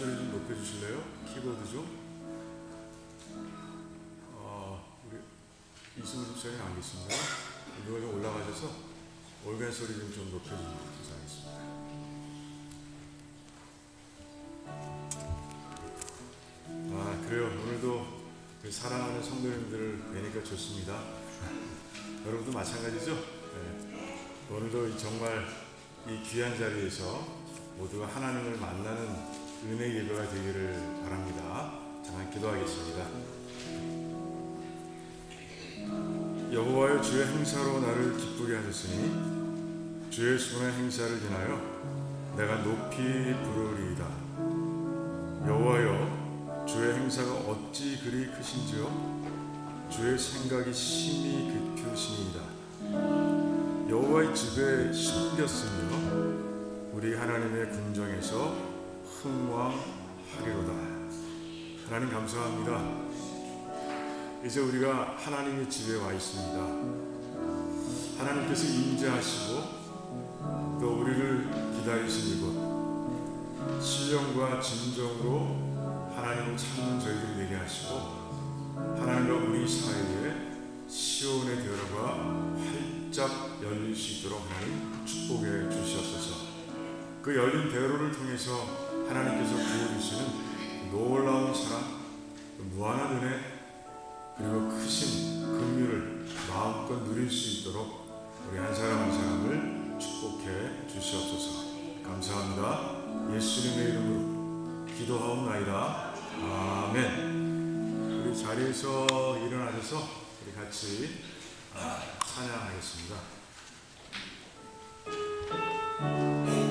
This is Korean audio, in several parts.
목소리 좀 높여주실래요? 키보드 좀. 우리 이승우 집사님 안 계십니다. 누가 좀 올라가셔서 올간 소리 좀 높여주시면 감사하겠습니다. 그래요. 오늘도 사랑하는 성도님들을 뵈니까 좋습니다. 여러분도 마찬가지죠? 네. 오늘도 정말 이 귀한 자리에서 모두가 하나님을 만나는 은혜 예배가 되기를 바랍니다. 잠깐 기도하겠습니다. 여호와여, 주의 행사로 나를 기쁘게 하셨으니 주의 손의 행사를 인하여 내가 높이 부르리이다. 여호와여, 주의 행사가 어찌 그리 크신지요? 주의 생각이 심히 깊으시니이다. 여호와의 집에 심겼으며 우리 하나님의 궁정에서 흥왕하리로다. 하나님 감사합니다. 이제 우리가 하나님의 집에 와 있습니다. 하나님께서 임재하시고 또 우리를 기다리신 이곳, 신령과 진정으로 하나님을 찾는 저희들이 되게 하시고 하나님과 우리 사이에 시온의 대로가 활짝 열릴 수 있도록 하나님 축복해 주시옵소서. 그 열린 대로를 통해서 하나님께서 부어주시는 놀라운 사랑, 무한한 은혜, 그리고 크신 긍휼을 마음껏 누릴 수 있도록 우리 한 사람 한 사람을 축복해 주시옵소서. 감사합니다. 예수님의 이름으로 기도하옵나이다. 아멘. 우리 자리에서 일어나셔서 우리 같이 찬양하겠습니다. 주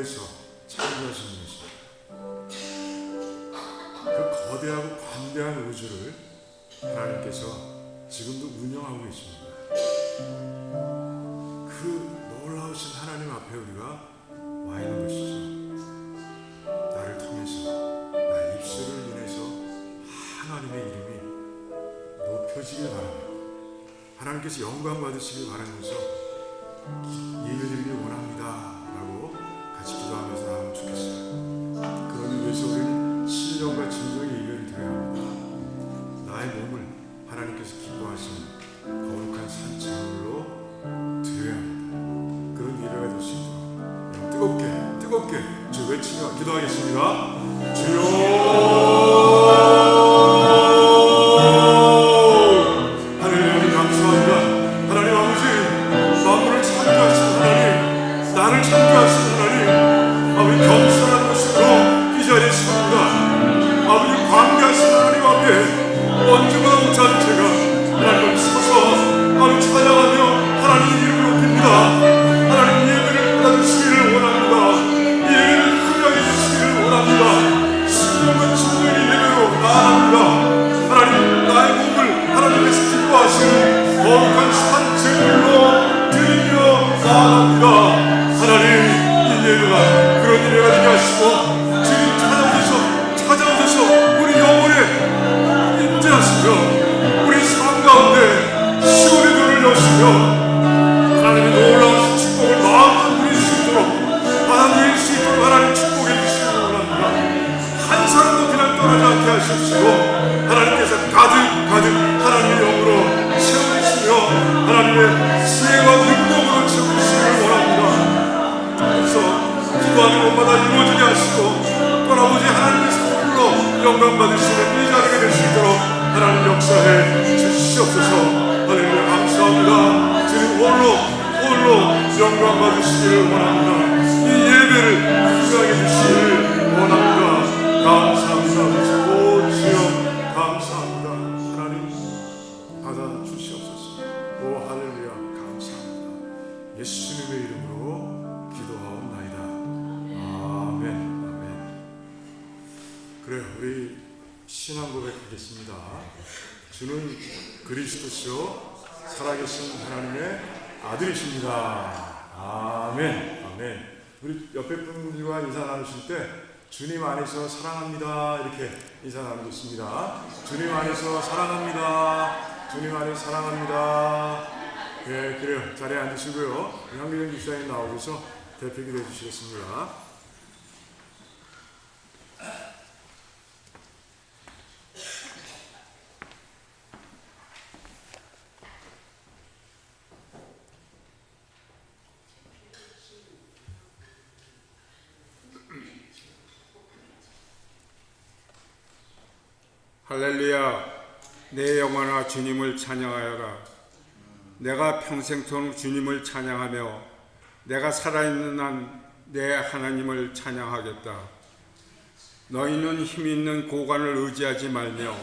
위에서 창조하신 분이십니다. 그 거대하고 광대한 우주를 하나님께서 지금도 운영하고 계십니다. 그 놀라우신 하나님 앞에 우리가 와 있는 것이죠. 나를 통해서, 나의 입술을 인해서 하나님의 이름이 높여지길 바랍니다. 하나님께서 영광 받으시길 바라면서 예배드리길 원합니다 라고 같이 기도하면서 나가면 좋겠어요. 그러기 위해서 우리는 신령과 진정의 예배를 드려야 합니다. 나의 몸을 하나님께서 기뻐하시는 거룩한 산제물로 드려야 합니다. 그런 예배가 될 수 있도록 뜨겁게 주 외치며 기도하겠습니다. 주여, 나를 창조하신 하나님, 아버지 겸손한 모습으로 이 자리에 섭니다. 아버지 광대하신 하나님 앞에 언제보다 못한 제가 하나님을 서서 아버지 찬양하며 하나님의 이름을 높입니다. 하나님 예배를 받아주시기를 원합니다. 예배를 흥하게 해주시기를 원합니다. 신령과 진정의 예배로 나아갑니다. 하나님, 나의 몸을 하나님께서 기뻐하시는 거룩한 산제물로 드리며 나아갑니다. 하나님, 이 예배가 그런 예배가 되게 하시고 주님 찾아오셔서 우리 영혼에 임재하시며 우리 삶 가운데 시온의 눈을 여시며 하나님의 놀라운 축복을 마음껏 누릴 수 있도록 받아들일 수 있도록 하나님 축복해 주시기 원합니다. 한 사람도 그냥 떠나지 않게 하십시오. 하나님께서 가득 하나님의 영으로 채워주시며 하나님의 지혜와 능력으로 채워주시기를 원합니다. 그래서 기도하는 곳마다 이루어지게 하시고 또 아버지 하나님께서 홀로 영광 받으시는 이 자리가 될 수 있도록 하나님 역사해 주시옵소서. 할렐루야, 감사합니다. 주님 홀로 영광 받으시기를 원합니다. 이 예배를 흥하게 주시기를 원합니다. 감사합니다. 오 주여, 감사합니다. 하나님 받아 주시옵소서. 오 할렐루야, 감사합니다. 예수님의 이름으로 기도하옵나이다. 아멘. 그래, 우리 신앙 고백하겠습니다. 주는 그리스도시요 살아계신 하나님의 아들이십니다. 아멘. 우리 옆에 분들과 인사 나누실 때 주님 안에서 사랑합니다 이렇게 인사 나누겠습니다. 주님 안에서 사랑합니다. 주님 안에서 사랑합니다. 네, 그래요. 자리에 앉으시고요. 양기정 집사님 나오셔서 대표 기도해 주시겠습니다. 할렐루야. 내 영혼아 주님을 찬양하여라. 내가 평생토록 주님을 찬양하며 내가 살아있는 한 내 하나님을 찬양하겠다. 너희는 힘있는 고관을 의지하지 말며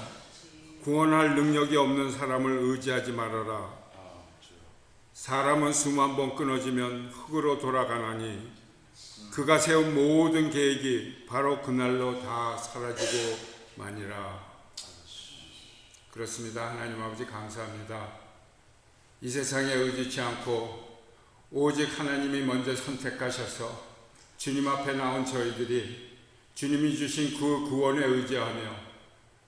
구원할 능력이 없는 사람을 의지하지 말아라. 사람은 수만 번 끊어지면 흙으로 돌아가나니 그가 세운 모든 계획이 바로 그날로 다 사라지고 마니라. 그렇습니다. 하나님 아버지 감사합니다. 이 세상에 의지치 않고 오직 하나님이 먼저 선택하셔서 주님 앞에 나온 저희들이 주님이 주신 그 구원에 의지하며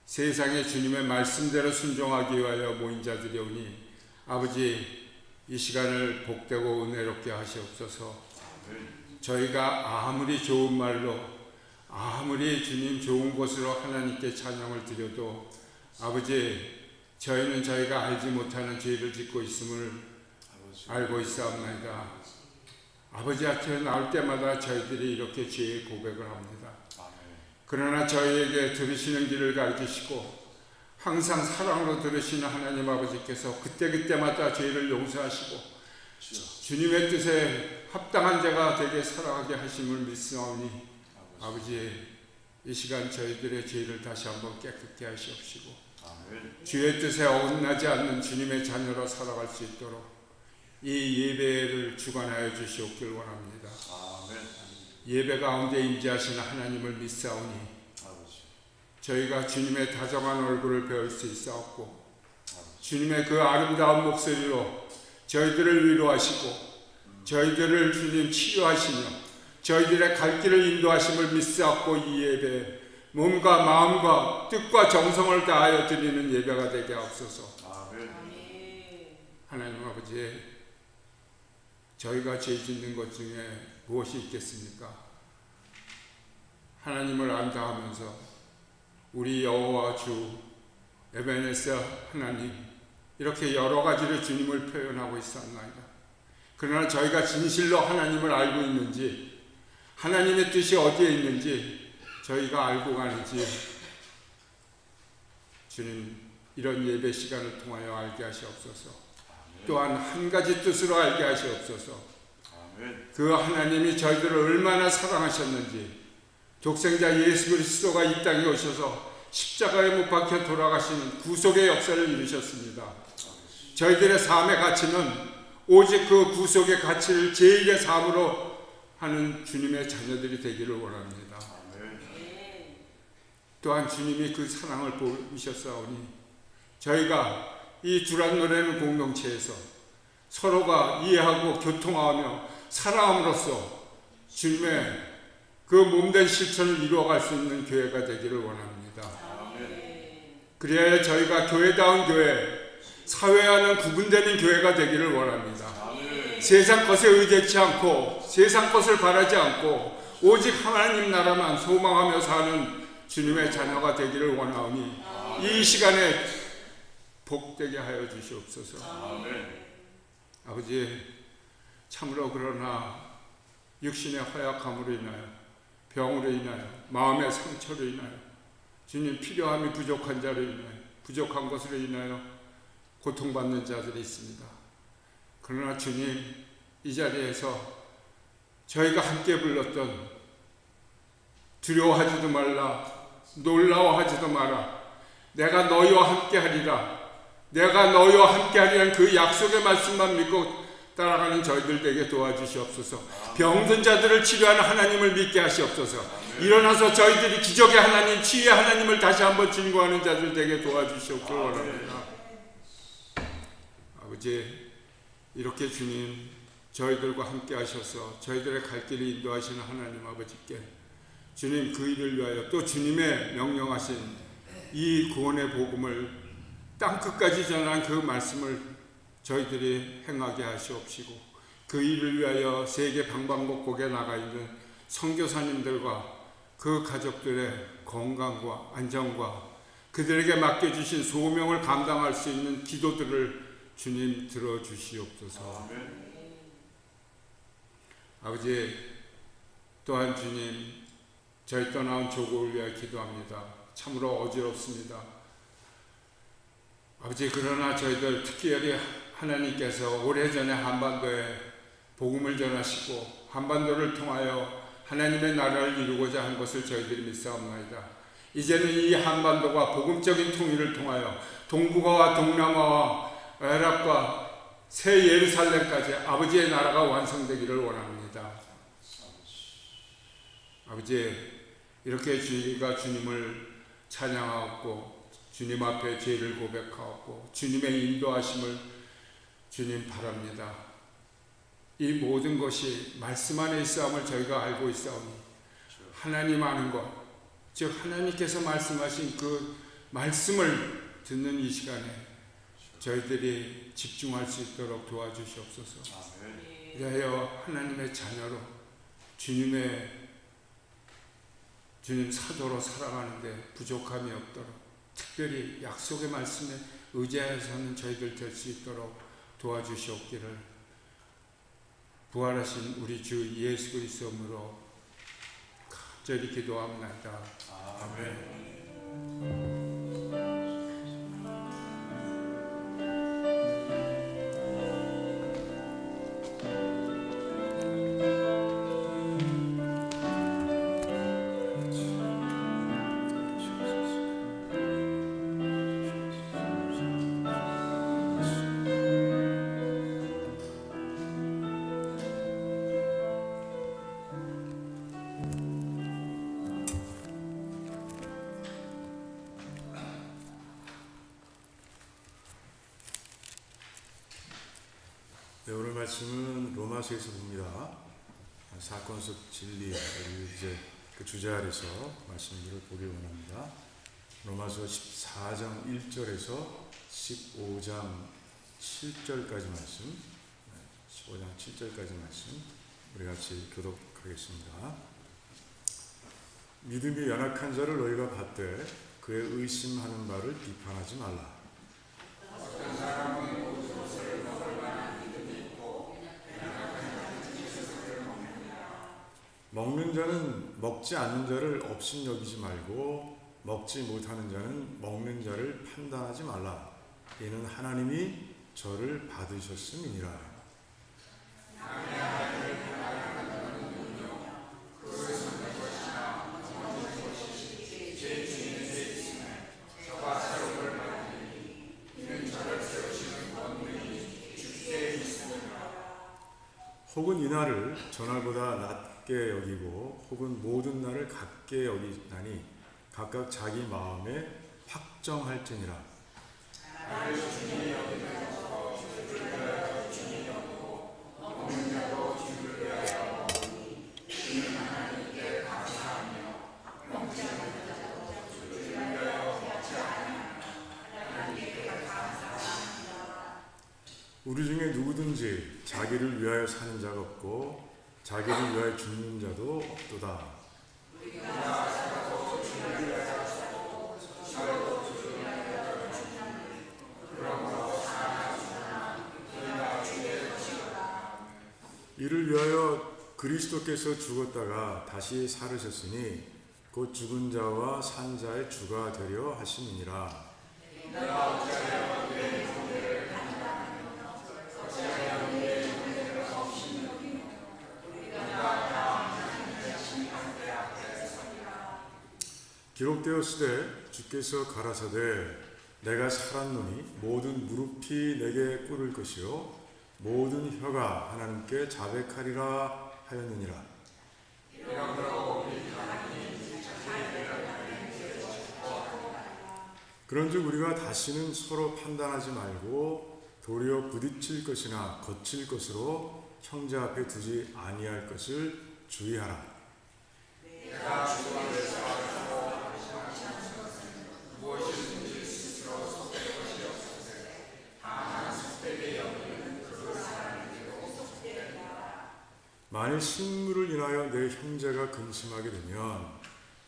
세상에 주님의 말씀대로 순종하기 위하여 모인 자들이오니 아버지 이 시간을 복되고 은혜롭게 하시옵소서. 저희가 아무리 좋은 말로 아무리 주님 좋은 곳으로 하나님께 찬양을 드려도 아버지 저희는 저희가 알지 못하는 죄를 짓고 있음을 알고 있사옵나이다. 아버지 앞에 나올 때마다 저희들이 이렇게 죄의 고백을 합니다. 그러나 저희에게 들으시는 길을 가르치시고 항상 사랑으로 들으시는 하나님 아버지께서 그때그때마다 죄를 용서하시고 주님의 뜻에 합당한 자가 되게 살아가게 하심을 믿사오니 아버지 이 시간 저희들의 죄를 다시 한번 깨끗게 하시옵시고 주의 뜻에 어긋나지 않는 주님의 자녀로 살아갈 수 있도록 이 예배를 주관하여 주시옵길 원합니다. 예배 가운데 임재하시는 하나님을 믿사오니 저희가 주님의 다정한 얼굴을 배울 수 있사옵고 주님의 그 아름다운 목소리로 저희들을 위로하시고 저희들을 주님 치유하시며 저희들의 갈 길을 인도하심을 믿사옵고 이 예배 몸과 마음과 뜻과 정성을 다하여 드리는 예배가 되게 하옵소서. 하나님 아버지, 저희가 죄 짓는 것 중에 무엇이 있겠습니까? 하나님을 안다 하면서 우리 여호와 주 에베네zer 하나님 이렇게 여러 가지로 주님을 표현하고 있었나이다. 그러나 저희가 진실로 하나님을 알고 있는지 하나님의 뜻이 어디에 있는지 저희가 알고 가는지 주님 이런 예배 시간을 통하여 알게 하시옵소서. 또한 한 가지 뜻으로 알게 하시옵소서. 그 하나님이 저희들을 얼마나 사랑하셨는지 독생자 예수 그리스도가 이 땅에 오셔서 십자가에 못 박혀 돌아가시는 구속의 역사를 이루셨습니다. 저희들의 삶의 가치는 오직 그 구속의 가치를 제1의 삶으로 하는 주님의 자녀들이 되기를 원합니다. 또한 주님이 그 사랑을 보이셨사오니 저희가 이 주란 노래는 공동체에서 서로가 이해하고 교통하며 사랑함으로써 주님의 그 몸된 실천을 이루어갈 수 있는 교회가 되기를 원합니다. 그래야 저희가 교회다운 교회, 사회와는 구분되는 교회가 되기를 원합니다. 세상 것에 의지치 않고 세상 것을 바라지 않고 오직 하나님 나라만 소망하며 사는 주님의 자녀가 되기를 원하오니 이 시간에 복되게 하여 주시옵소서. 아버지, 참으로 그러나 육신의 허약함으로 인하여 병으로 인하여 마음의 상처로 인하여 주님 필요함이 부족한 자로 인하여 부족한 것으로 인하여 고통받는 자들이 있습니다. 그러나 주님 이 자리에서 저희가 함께 불렀던 두려워하지도 말라 놀라워하지도 마라 내가 너희와 함께 하리라 내가 너희와 함께 하리라는 그 약속의 말씀만 믿고 따라가는 저희들 되게 도와주시옵소서. 병든 자들을 치료하는 하나님을 믿게 하시옵소서. 일어나서 저희들이 기적의 하나님, 치유의 하나님을 다시 한번 증거하는 자들 되게 도와주시옵길 원합니다. 아버지, 이렇게 주님 저희들과 함께 하셔서 저희들의 갈 길을 인도하시는 하나님 아버지께 주님 그 일을 위하여 또 주님의 명령하신 이 구원의 복음을 땅끝까지 전한 그 말씀을 저희들이 행하게 하시옵시고 그 일을 위하여 세계 방방곡곡에 나가 있는 선교사님들과 그 가족들의 건강과 안전과 그들에게 맡겨주신 소명을 감당할 수 있는 기도들을 주님 들어주시옵소서. 아버지, 또한 주님 저희 떠나온 조국을 위하여 기도합니다. 참으로 어지럽습니다. 아버지, 그러나 저희들 특별히 하나님께서 오래전에 한반도에 복음을 전하시고 한반도를 통하여 하나님의 나라를 이루고자 한 것을 저희들이 믿사옵나이다. 이제는 이 한반도가 복음적인 통일을 통하여 동북아와 동남아와 아랍과 새 예루살렘까지 아버지의 나라가 완성되기를 원합니다. 아버지, 이렇게 저희가 주님을 찬양하고 주님 앞에 죄를 고백하고 주님의 인도하심을 주님 바랍니다. 이 모든 것이 말씀 안에 있사옴을 저희가 알고 있사오니 하나님 아는 것, 즉 하나님께서 말씀하신 그 말씀을 듣는 이 시간에 저희들이 집중할 수 있도록 도와주시옵소서. 그리하여 하나님의 자녀로 주님 사도로 살아가는데 부족함이 없도록 특별히 약속의 말씀에 의지하여서는 저희들 될 수 있도록 도와주시옵기를 부활하신 우리 주 예수 그리스도로 간절히 기도합니다. 아멘. 말씀은 로마서에서 봅니다. 사건 속 진리를 이제 그 주제 아래서 말씀들을 보기 원합니다. 로마서 14장 1절에서 15장 7절까지 말씀, 15장 7절까지 말씀 우리 같이 교독하겠습니다. 믿음이 연약한 자를 너희가 받되 그의 의심하는 바를 비판하지 말라. 어떤 사람은 옷을 먹을 만한 믿음이 있고 연약한 자는 지식을 먹느니라. 먹는 자는 먹지 않는 자를 업신 여기지 말고 먹지 못하는 자는 먹는 자를 판단하지 말라. 이는 하나님이 저를 받으셨음이니라. 혹은 이날을 전날보다 낮게 여기고 혹은 모든 날을 같게 여기나니 각각 자기 마음에 확정할지니라. 우리 중에 누구든지 자기를 위하여 사는 자가 없고 자기를 위하여 죽는 자도 없도다. 이를 위하여 그리스도께서 죽었다가 다시 살으셨으니 곧 죽은 자와 산 자의 주가 되려 하심이니라. 기록되었으되 주께서 가라사대 내가 살았노니 모든 무릎이 내게 꿇을 것이요 모든 혀가 하나님께 자백하리라 하였느니라. 그런즉 우리가 다시는 서로 판단하지 말고 도리어 부딪힐 것이나 거칠 것으로 형제 앞에 두지 아니할 것을 주의하라. 만일 식물을 인하여 내 형제가 근심하게 되면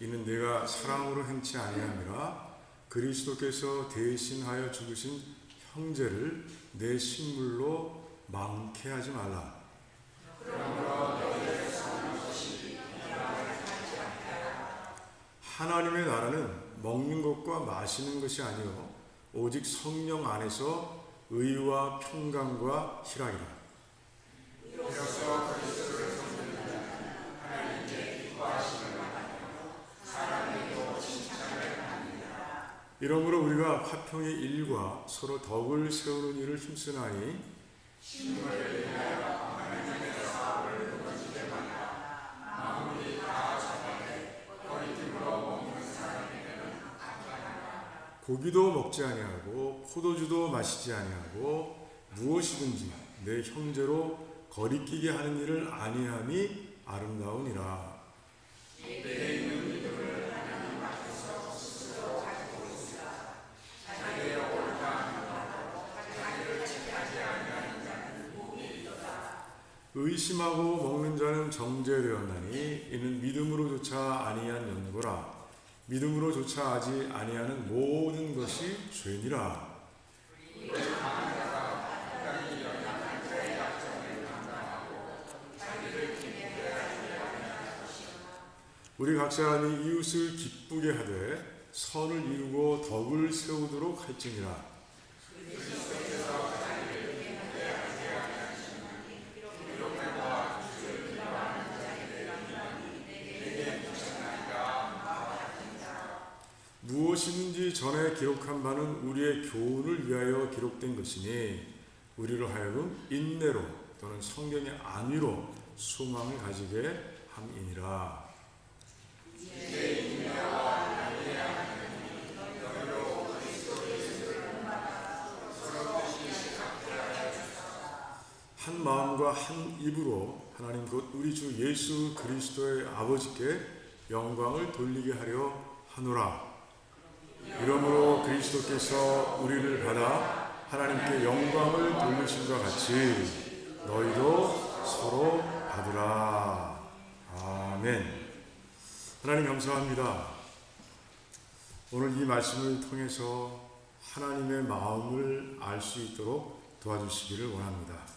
이는 내가 사랑으로 행치 아니함이라. 그리스도께서 대신하여 죽으신 형제를 내 식물로 망케하지 말라. 하나님의 나라는 먹는 것과 마시는 것이 아니요 오직 성령 안에서 의와 평강과 희락이라. 이러므로 우리가 화평의 일과 서로 덕을 세우는 일을 힘쓰나니 고기도 먹지 아니하고 포도주도 마시지 아니하고 무엇이든지 내 형제로 거리끼게 하는 일을 아니함이 아름다우니라. 의심하고 먹는 자는 정죄되었나니 이는 믿음으로조차 아니한 연고라. 믿음으로조차 하지 아니하는 모든 것이 죄니라. 우리 각자는 이웃을 기쁘게 하되 선을 이루고 덕을 세우도록 할지니라. 무엇이든지 전에 기록한 바는 우리의 교훈을 위하여 기록된 것이니 우리로 하여금 인내로 또는 성경의 안위로 소망을 가지게 함이니라. 한 마음 우리가 한 입으로 하나님 곧 우리 주 예수 그리스도의 아버지께 영광을 돌리게 하려 하노라. 이러므로 그리스도께서 우리를 받아 하나님께 영광을 돌리심과 같이 너희도 서로 받으라. 아멘. 하나님 감사합니다. 오늘 이 말씀을 통해서 하나님의 마음을 알 수 있도록 도와주시기를 원합니다.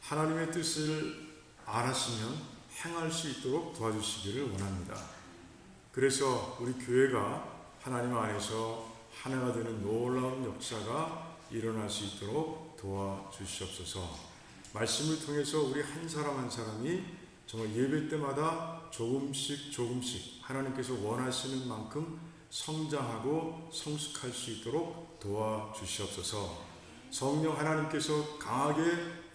하나님의 뜻을 알았으면 행할 수 있도록 도와주시기를 원합니다. 그래서 우리 교회가 하나님 안에서 하나가 되는 놀라운 역사가 일어날 수 있도록 도와주시옵소서. 말씀을 통해서 우리 한 사람 한 사람이 정말 예배 때마다 조금씩 하나님께서 원하시는 만큼 성장하고 성숙할 수 있도록 도와주시옵소서. 성령 하나님께서 강하게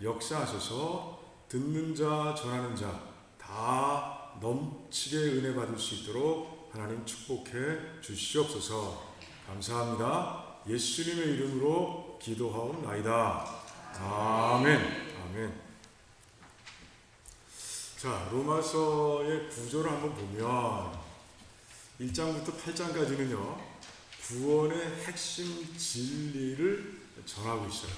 역사하셔서 듣는 자 전하는 자 다 넘치게 은혜 받을 수 있도록 하나님 축복해 주시옵소서. 감사합니다. 예수님의 이름으로 기도하옵나이다. 아멘. 아멘. 자, 로마서의 구조를 한번 보면 1장부터 8장까지는요 구원의 핵심 진리를 전하고 있어요.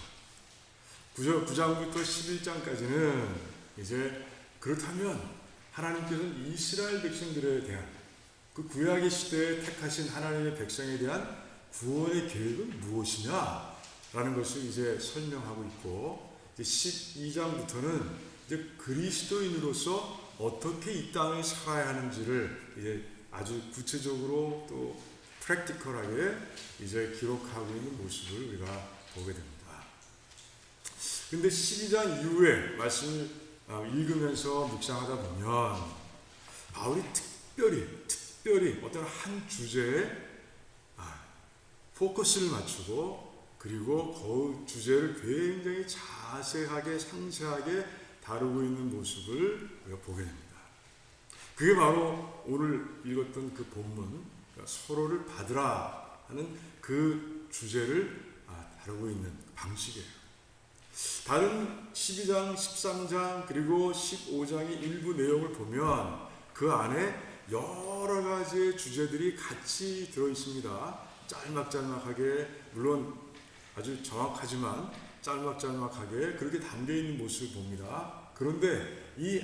9장부터 11장까지는 이제 그렇다면 하나님께서는 이스라엘 백성들에 대한 그 구약의 시대에 택하신 하나님의 백성에 대한 구원의 계획은 무엇이냐 라는 것을 이제 설명하고 있고, 이제 12장부터는 이제 그리스도인으로서 어떻게 이 땅을 살아야 하는지를 이제 아주 구체적으로 또 프랙티컬하게 이제 기록하고 있는 모습을 우리가 보게 됩니다. 근데 12장 이후에 말씀을 읽으면서 묵상하다 보면 바울이 특별히 어떤 한 주제에 포커스를 맞추고 그리고 그 주제를 굉장히 자세하게 상세하게 다루고 있는 모습을 우리가 보게 됩니다. 그게 바로 오늘 읽었던 그 본문, 그러니까 서로를 받으라 하는 그 주제를 다루고 있는 방식이에요. 다른 12장, 13장 그리고 15장의 일부 내용을 보면 그 안에 여러 가지의 주제들이 같이 들어있습니다. 짤막짤막하게, 물론 아주 정확하지만 짤막짤막하게 그렇게 담겨있는 모습을 봅니다. 그런데 이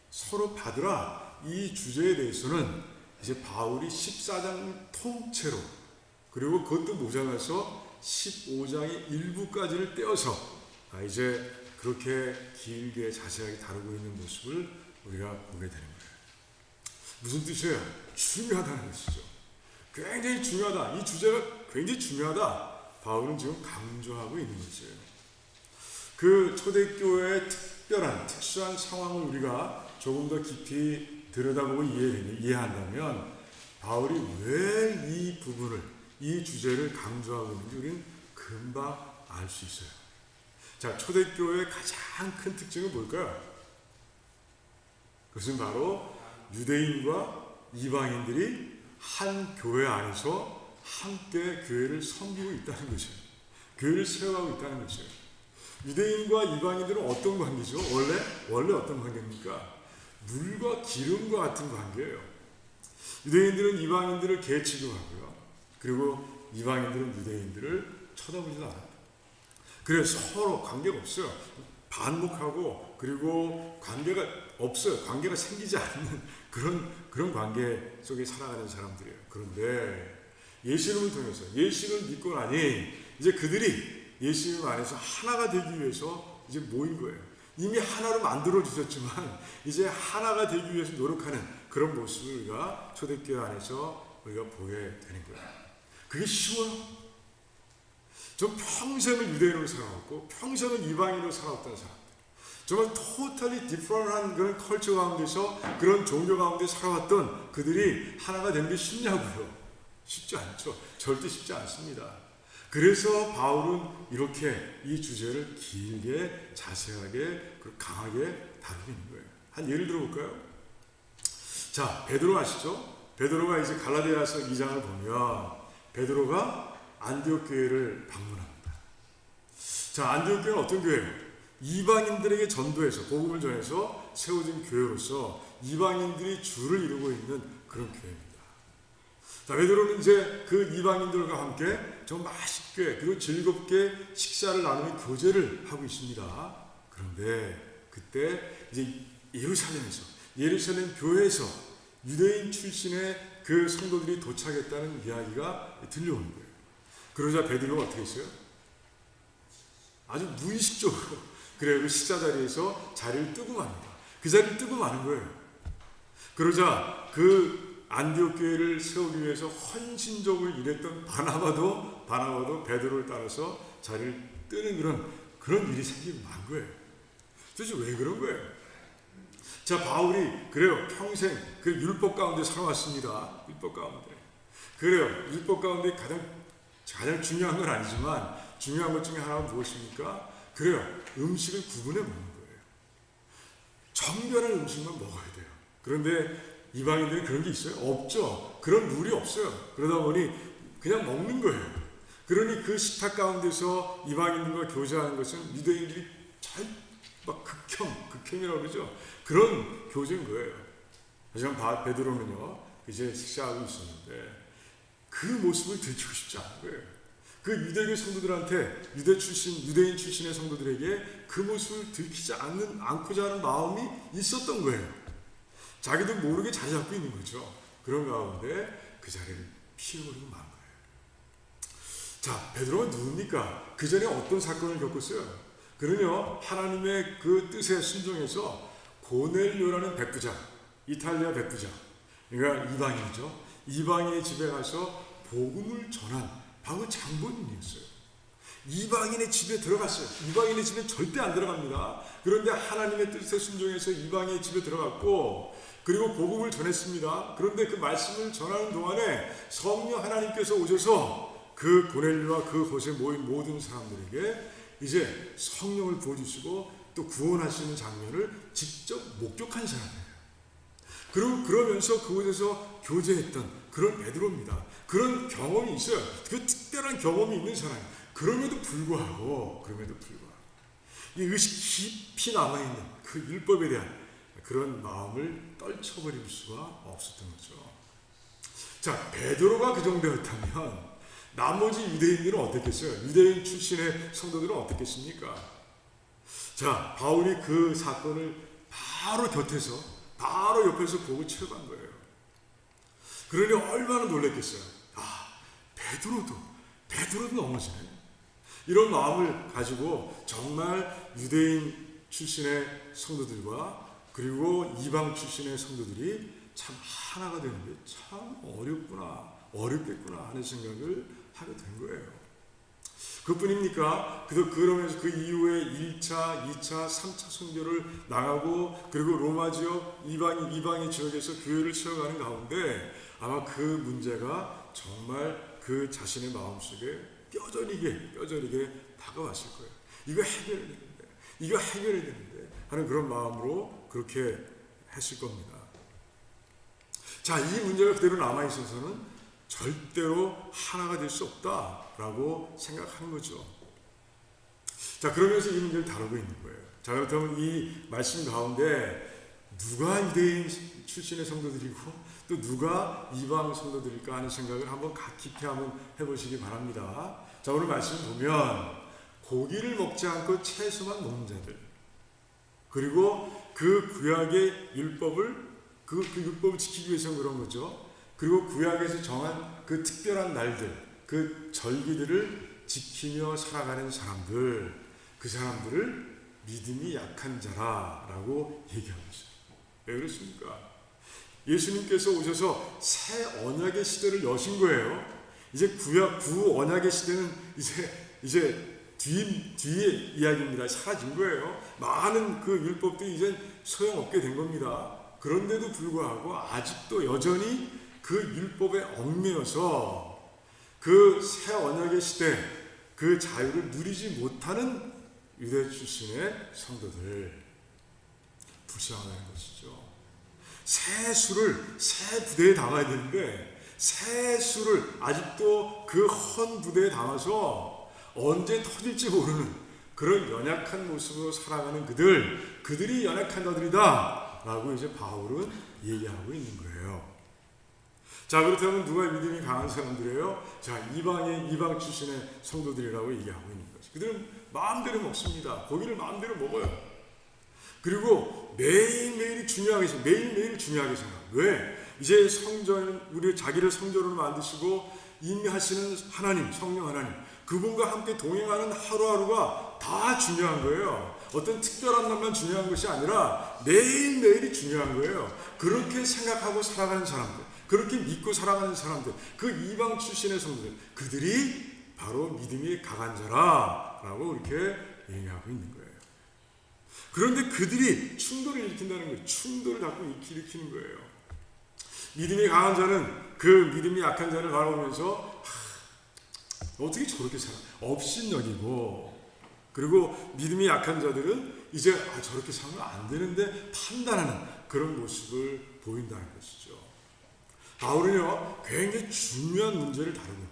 서로 받으라 이 주제에 대해서는 이제 바울이 14장 통째로, 그리고 그것도 모자라서 15장의 일부까지를 떼어서 이제 그렇게 길게 자세하게 다루고 있는 모습을 우리가 보게 되는 거예요. 무슨 뜻이에요? 중요하다는 것이죠. 굉장히 중요하다. 이 주제가 굉장히 중요하다. 바울은 지금 강조하고 있는 것이에요. 그 초대교회의 특수한 상황을 우리가 조금 더 깊이 들여다보고 이해한다면 바울이 왜 이 부분을, 이 주제를 강조하고 있는지 우리는 금방 알 수 있어요. 자, 초대교회의 가장 큰 특징은 뭘까요? 그것은 바로 유대인과 이방인들이 한 교회 안에서 함께 교회를 섬기고 있다는 것이에요. 교회를 세워가고 있다는 것이에요. 유대인과 이방인들은 어떤 관계죠? 원래 어떤 관계입니까? 물과 기름과 같은 관계예요. 유대인들은 이방인들을 개 취급하고요. 그리고 이방인들은 유대인들을 쳐다보지도 않아요. 그래서 서로 관계가 없어요. 반목하고 그리고 관계가 없어요. 관계가 생기지 않는 그런 관계 속에 살아가는 사람들이에요. 그런데 예수님을 통해서 예수를 믿고 나니 이제 그들이 예수님 안에서 하나가 되기 위해서 이제 모인 거예요. 이미 하나로 만들어 주셨지만 이제 하나가 되기 위해서 노력하는 그런 모습을 우리가 초대교회 안에서 우리가 보게 되는 거예요. 그게 쉬워요? 저 평생을 유대인으로 살아왔고 평생을 이방인으로 살아왔던 사람들, 정말 토탈리 디퍼런한 그런 컬처 가운데서 그런 종교 가운데 살아왔던 그들이 하나가 되는 게 쉽냐고요? 쉽지 않죠. 절대 쉽지 않습니다. 그래서 바울은 이렇게 이 주제를 길게 자세하게 강하게 다루고 있는 거예요. 한 예를 들어볼까요? 자, 베드로 아시죠? 베드로가 이제 갈라디아서 2장을 보면 베드로가 안디옥 교회를 방문합니다. 자, 안디옥 교회는 어떤 교회예요? 이방인들에게 전도해서 복음을 전해서 세워진 교회로서 이방인들이 주를 이루고 있는 그런 교회입니다. 자, 베드로는 이제 그 이방인들과 함께 좀 맛있게 그리고 즐겁게 식사를 나누는 교제를 하고 있습니다. 그런데 그때 이제 예루살렘 교회에서 유대인 출신의 그 성도들이 도착했다는 이야기가 들려오는 거예요. 그러자 베드로가 어떻게 했어요? 아주 무의식적으로 그래요. 그 식사 자리에서 자리를 뜨고 맙니다. 그 자리를 뜨고 마는 거예요. 그러자 그 안디옥 교회를 세우기 위해서 헌신적으로 일했던 바나바도 베드로를 따라서 자리를 뜨는 그런 일이 생기고 만 거예요. 도대체 왜 그런 거예요? 자, 바울이 그래요. 평생 그 율법 가운데 살아왔습니다. 율법 가운데. 그래요. 율법 가운데 가장 중요한 건 아니지만 중요한 것 중에 하나가 무엇입니까? 그래요. 음식을 구분해 먹는 거예요. 정결한 음식만 먹어야 돼요. 그런데 이방인들이 그런 게 있어요? 없죠. 그런 룰이 없어요. 그러다 보니 그냥 먹는 거예요. 그러니 그 식탁 가운데서 이방인들과 교제하는 것은 유대인들이 막 극혐이라고 그러죠. 그런 교제인 거예요. 하지만 베드로는요, 이제 식사하고 있었는데 그 모습을 들키고 싶지 않은 거예요. 그 유대교 성도들한테 유대인 출신의 성도들에게 그 모습을 들키지 않고자 하는 마음이 있었던 거예요. 자기도 모르게 자리 잡고 있는 거죠. 그런 가운데 그 자리를 피해버리고 만 거예요. 자, 베드로가 누굽니까? 그 전에 어떤 사건을 겪었어요? 그는요, 하나님의 그 뜻에 순종해서 고넬료라는 백부장, 이탈리아 백부장, 그러니까 이방인이죠. 이방인의 집에 가서 복음을 전한 바로 장본인이었어요. 이방인의 집에 들어갔어요. 이방인의 집에 절대 안 들어갑니다. 그런데 하나님의 뜻에 순종해서 이방인의 집에 들어갔고, 그리고 복음을 전했습니다. 그런데 그 말씀을 전하는 동안에 성령 하나님께서 오셔서 그 고넬료와 그 곳에 모인 모든 사람들에게 이제 성령을 부어주시고 또 구원하시는 장면을 직접 목격한 사람이에요. 그러면서 그곳에서 교제했던 그런 베드로입니다. 그런 경험이 있어요. 그 특별한 경험이 있는 사람. 그럼에도 불구하고 이 의식 깊이 남아있는 그 율법에 대한 그런 마음을 떨쳐버릴 수가 없었던 거죠. 자, 베드로가 그 정도였다면 나머지 유대인들은 어떻겠어요? 유대인 출신의 성도들은 어떻겠습니까? 자, 바울이 그 사건을 바로 옆에서 보고 체험한 거예요. 그러니 얼마나 놀랐겠어요. 베드로도 넘어지네. 이런 마음을 가지고 정말 유대인 출신의 성도들과 그리고 이방 출신의 성도들이 참 하나가 되는 게 참 어렵겠구나 하는 생각을 하게 된 거예요. 그뿐입니까? 그러면서 그 이후에 1차, 2차, 3차 선교를 나가고 그리고 로마 지역, 이방의 지역에서 교회를 세워가는 가운데 아마 그 문제가 정말 그 자신의 마음속에 뼈저리게 다가왔을 거예요. 이거 해결해야 되는데 하는 그런 마음으로 그렇게 했을 겁니다. 자, 이 문제가 그대로 남아있어서는 절대로 하나가 될 수 없다라고 생각하는 거죠. 자, 그러면서 이 문제를 다루고 있는 거예요. 자, 그렇다면 이 말씀 가운데 누가 유대인 출신의 성도들이고 또 누가 이방 성도들일까 하는 생각을 한번 깊이 한번 해보시기 바랍니다. 자, 오늘 말씀 보면 고기를 먹지 않고 채소만 먹는 자들, 그리고 그 구약의 율법을 그 율법을 지키기 위해서 그런 거죠. 그리고 구약에서 정한 그 특별한 날들, 그 절기들을 지키며 살아가는 사람들, 그 사람들을 믿음이 약한 자라라고 얘기하고 있어요. 왜 그렇습니까? 예수님께서 오셔서 새 언약의 시대를 여신 거예요. 이제 구 언약의 시대는 이제 뒤의 이야기입니다. 사라진 거예요. 많은 그 율법들이 이제 소용없게 된 겁니다. 그런데도 불구하고 아직도 여전히 그 율법에 얽매여서 그 새 언약의 시대, 그 자유를 누리지 못하는 유대 출신의 성도들, 불쌍하다는 것이죠. 새 부대에 담아야 되는데 새 수를 아직도 그 헌 부대에 담아서 언제 터질지 모르는 그런 연약한 모습으로 살아가는 그들이 연약한 자들이다 라고 이제 바울은 얘기하고 있는 거예요. 자, 그렇다면 누가 믿음이 강한 사람들이에요? 자, 이방 출신의 성도들이라고 얘기하고 있는 거죠. 그들은 마음대로 먹습니다. 고기를 마음대로 먹어요. 그리고 매일매일이 중요하게 생각. 매일매일 중요하게 생각. 왜? 이제 우리 자기를 성전으로 만드시고 임하시는 하나님, 성령 하나님, 그분과 함께 동행하는 하루하루가 다 중요한 거예요. 어떤 특별한 날만 중요한 것이 아니라 매일매일이 중요한 거예요. 그렇게 생각하고 살아가는 사람들, 그렇게 믿고 살아가는 사람들, 그 이방 출신의 성도들, 그들이 바로 믿음이 강한 자라라고 이렇게 얘기하고 있는 거예요. 그런데 그들이 충돌을 일으킨다는 거예요. 충돌을 자꾸 일으키는 거예요. 믿음이 강한 자는 그 믿음이 약한 자를 바라보면서 어떻게 저렇게 살아? 업신여기고, 그리고 믿음이 약한 자들은 이제 저렇게 살면 안 되는데 판단하는 그런 모습을 보인다는 것이죠. 바울은요, 굉장히 중요한 문제를 다루고 있는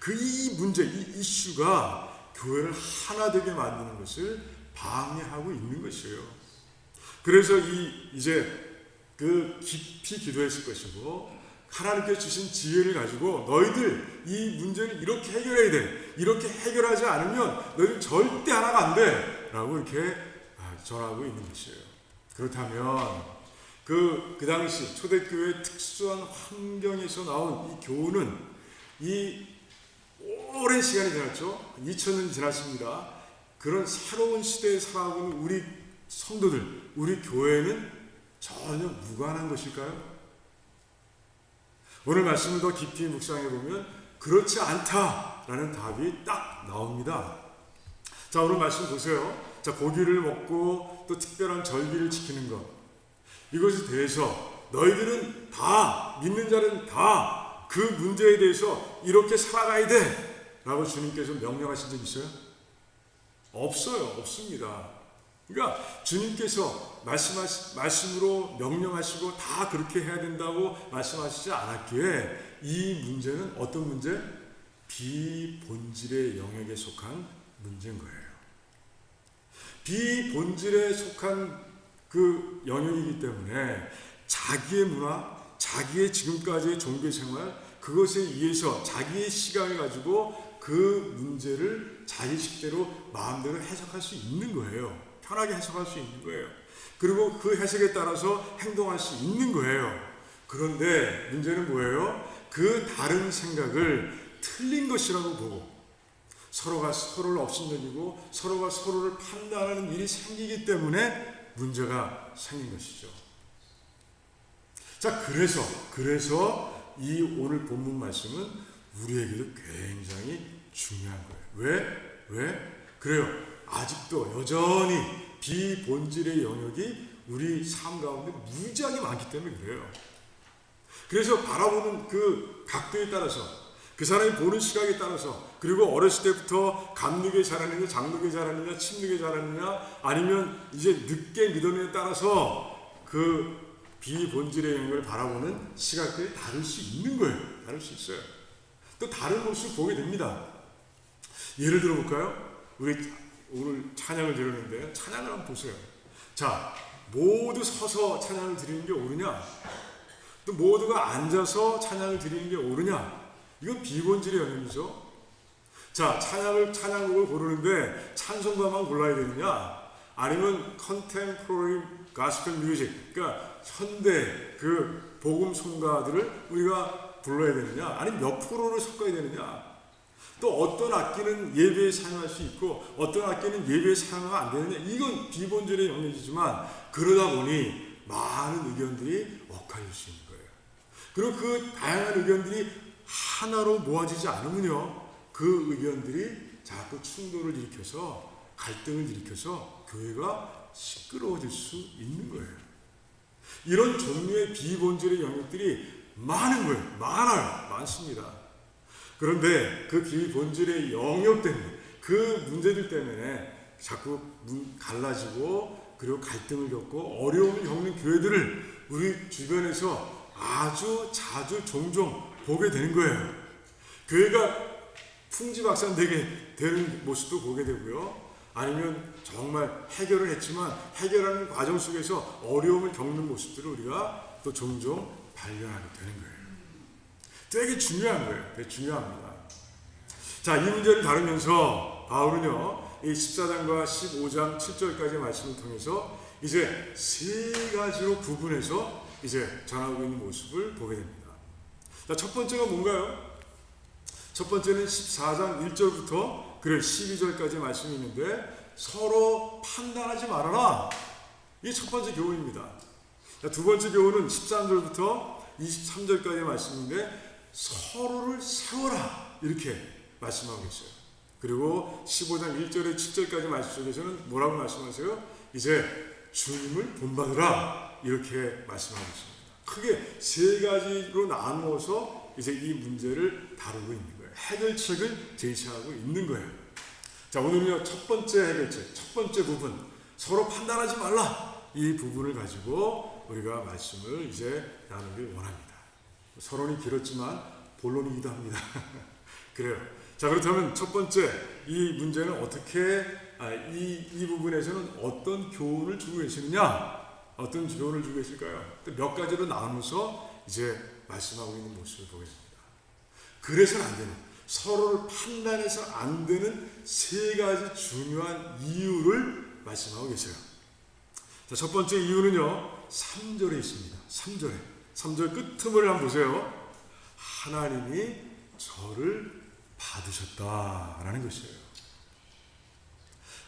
거예요. 이 문제, 이 이슈가 교회를 하나 되게 만드는 것을 방해하고 있는 것이에요. 그래서 이제 깊이 기도했을 것이고, 하나님께 주신 지혜를 가지고 너희들 이 문제를 이렇게 해결해야 돼. 이렇게 해결하지 않으면 너희들 절대 하나가 안 돼. 라고 이렇게 전하고 있는 것이에요. 그렇다면 그 당시 초대교회의 특수한 환경에서 나온 이 교훈은 이 오랜 시간이 지났죠. 2000년이 지났습니다. 그런 새로운 시대에 살아가고 있는 우리 성도들, 우리 교회는 전혀 무관한 것일까요? 오늘 말씀을 더 깊이 묵상해 보면 그렇지 않다라는 답이 딱 나옵니다. 자, 오늘 말씀 보세요. 자, 고기를 먹고 또 특별한 절기를 지키는 것, 이것에 대해서 너희들은 다, 믿는 자는 다 그 문제에 대해서 이렇게 살아가야 돼 라고 주님께서 명령하신 적 있어요? 없어요. 없습니다. 그러니까 주님께서 말씀으로 명령하시고 다 그렇게 해야 된다고 말씀하시지 않았기에 이 문제는 어떤 문제? 비본질의 영역에 속한 문제인 거예요. 비본질에 속한 그 영역이기 때문에 자기의 문화, 자기의 지금까지의 종교생활, 그것에 의해서 자기의 시각을 가지고 그 문제를 자기식대로 마음대로 해석할 수 있는 거예요. 편하게 해석할 수 있는 거예요. 그리고 그 해석에 따라서 행동할 수 있는 거예요. 그런데 문제는 뭐예요? 그 다른 생각을 틀린 것이라고 보고 서로가 서로를 업신여기고 서로가 서로를 판단하는 일이 생기기 때문에 문제가 생긴 것이죠. 자, 그래서 이 오늘 본문 말씀은 우리에게도 굉장히 중요한 거예요. 왜? 그래요. 아직도 여전히 비본질의 영역이 우리 삶 가운데 무지하게 많기 때문에 그래요. 그래서 바라보는 그 각도에 따라서, 그 사람이 보는 시각에 따라서, 그리고 어렸을 때부터 감누게 자랐느냐, 장누게 자랐느냐, 침누게 자랐느냐, 아니면 이제 늦게 믿었느냐에 따라서 그 비본질의 영역을 바라보는 시각들이 다를 수 있는 거예요. 다를 수 있어요. 또 다른 모습을 보게 됩니다. 예를 들어 볼까요? 우리 오늘 찬양을 드렸는데 찬양을 한번 보세요. 자, 모두 서서 찬양을 드리는 게 옳으냐? 또 모두가 앉아서 찬양을 드리는 게 옳으냐? 이건 비본질의 영역이죠. 자, 찬양곡을 고르는데 찬송가만 골라야 되느냐? 아니면 컨템포러리 가스펠 뮤직, 그러니까 현대 그 복음 송가들을 우리가 불러야 되느냐? 아니면 몇 프로를 섞어야 되느냐? 또 어떤 악기는 예배에 사용할 수 있고 어떤 악기는 예배에 사용하면 안 되느냐? 이건 비본질의 영역이지만 그러다 보니 많은 의견들이 엇갈릴 수 있는 거예요. 그리고 그 다양한 의견들이 하나로 모아지지 않으면요, 그 의견들이 자꾸 충돌을 일으켜서 갈등을 일으켜서 교회가 시끄러워질 수 있는 거예요. 이런 종류의 비본질의 영역들이 많은 거예요. 많습니다. 그런데 그 비본질의 영역 때문에, 그 문제들 때문에 자꾸 갈라지고 그리고 갈등을 겪고 어려움을 겪는 교회들을 우리 주변에서 아주 자주 종종 보게 되는 거예요. 교회가 풍지박산되게 되는 모습도 보게 되고요. 아니면 정말 해결을 했지만 해결하는 과정 속에서 어려움을 겪는 모습들을 우리가 또 종종 발견하게 되는 거예요. 되게 중요한 거예요. 되게 중요합니다. 자, 이 문제를 다루면서 바울은요, 이 14장과 15장 7절까지의 말씀을 통해서 이제 세 가지로 구분해서 이제 전하고 있는 모습을 보게 됩니다. 자, 첫 번째가 뭔가요? 첫 번째는 14장 1절부터 그래 12절까지 말씀이 있는데 서로 판단하지 말아라. 이게 첫 번째 교훈입니다. 자, 두 번째 교훈은 13절부터 23절까지의 말씀인데 서로를 세워라. 이렇게 말씀하고 있어요. 그리고 15장 1절에 7절까지 말씀 속에서는 뭐라고 말씀하세요? 이제 주님을 본받으라. 이렇게 말씀하고 있습니다. 크게 세 가지로 나누어서 이제 이 문제를 다루고 있는 거예요. 해결책을 제시하고 있는 거예요. 자, 오늘은요, 첫 번째 해결책, 첫 번째 부분, 서로 판단하지 말라. 이 부분을 가지고 우리가 말씀을 이제 나누길 원합니다. 서론이 길었지만 본론이기도 합니다. 그래요. 자, 그렇다면 첫 번째, 이 문제는 어떻게, 이 부분에서는 어떤 교훈을 주고 계시느냐? 어떤 교훈을 주고 계실까요? 몇 가지로 나누면서 이제 말씀하고 있는 모습을 보겠습니다. 그래서는 안 되는, 서로를 판단해서 안 되는 세 가지 중요한 이유를 말씀하고 계세요. 자, 첫 번째 이유는요, 3절에 있습니다. 3절 끝머리를 한번 보세요. 하나님이 저를 받으셨다라는 것이에요.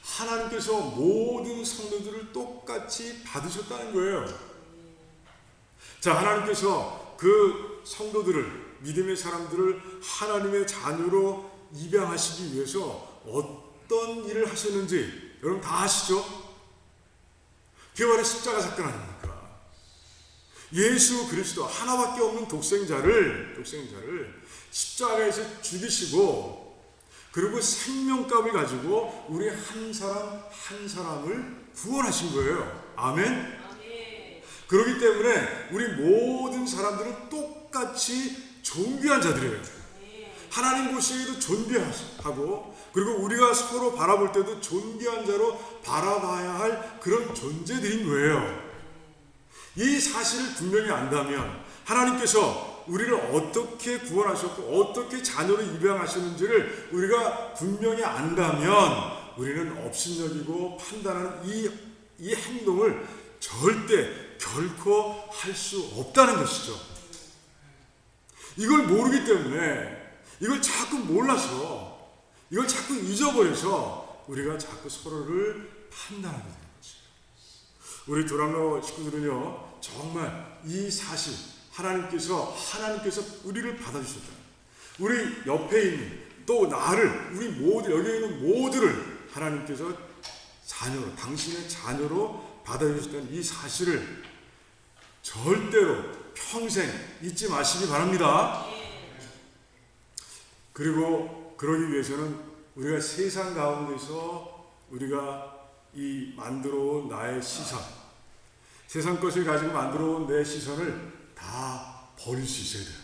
하나님께서 모든 성도들을 똑같이 받으셨다는 거예요. 자, 하나님께서 그 성도들을, 믿음의 사람들을 하나님의 자녀로 입양하시기 위해서 어떤 일을 하셨는지 여러분 다 아시죠? 그게 바로 십자가 사건 아닙니까? 예수 그리스도 하나밖에 없는 독생자를 십자가에서 죽이시고, 그리고 생명값을 가지고 우리 한 사람 한 사람을 구원하신 거예요. 아멘? 그렇기 때문에 우리 모든 사람들은 똑같이 존귀한 자들이에요. 하나님 보시기에도 존귀하고, 그리고 우리가 서로 바라볼 때도 존귀한 자로 바라봐야 할 그런 존재들인 거예요. 이 사실을 분명히 안다면, 하나님께서 우리를 어떻게 구원하셨고 어떻게 자녀로 입양하셨는지를 우리가 분명히 안다면, 우리는 업신여기고 판단하는 이 행동을 절대 결코 할 수 없다는 것이죠. 이걸 모르기 때문에, 이걸 자꾸 몰라서, 이걸 자꾸 잊어버려서 우리가 자꾸 서로를 판단하게 되는 거죠. 우리 도랑로 식구들은요, 정말 이 사실, 하나님께서 우리를 받아주셨다. 우리 옆에 있는, 또 나를, 우리 모두, 여기 있는 모두를 하나님께서 자녀로, 당신의 자녀로 받아주셨다는 이 사실을 절대로 평생 잊지 마시기 바랍니다. 그리고 그러기 위해서는 우리가 세상 가운데서 우리가 이 만들어온 나의 시선, 세상 것을 가지고 만들어온 내 시선을 다 버릴 수 있어야 돼요.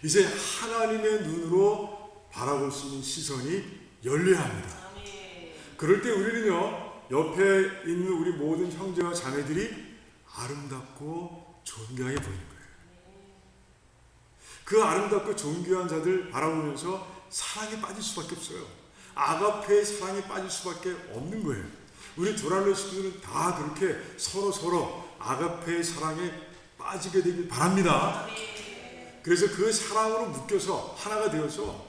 이제 하나님의 눈으로 바라볼 수 있는 시선이 열려야 합니다. 그럴 때 우리는요, 옆에 있는 우리 모든 형제와 자매들이 아름답고 존귀하게 보이는 거예요. 그 아름답고 존귀한 자들 바라보면서 사랑에 빠질 수밖에 없어요. 아가페의 사랑에 빠질 수밖에 없는 거예요. 우리 도랄로 식구들은 다 그렇게 서로 아가페의 사랑에 빠지게 되길 바랍니다. 그래서 그 사랑으로 묶여서 하나가 되어서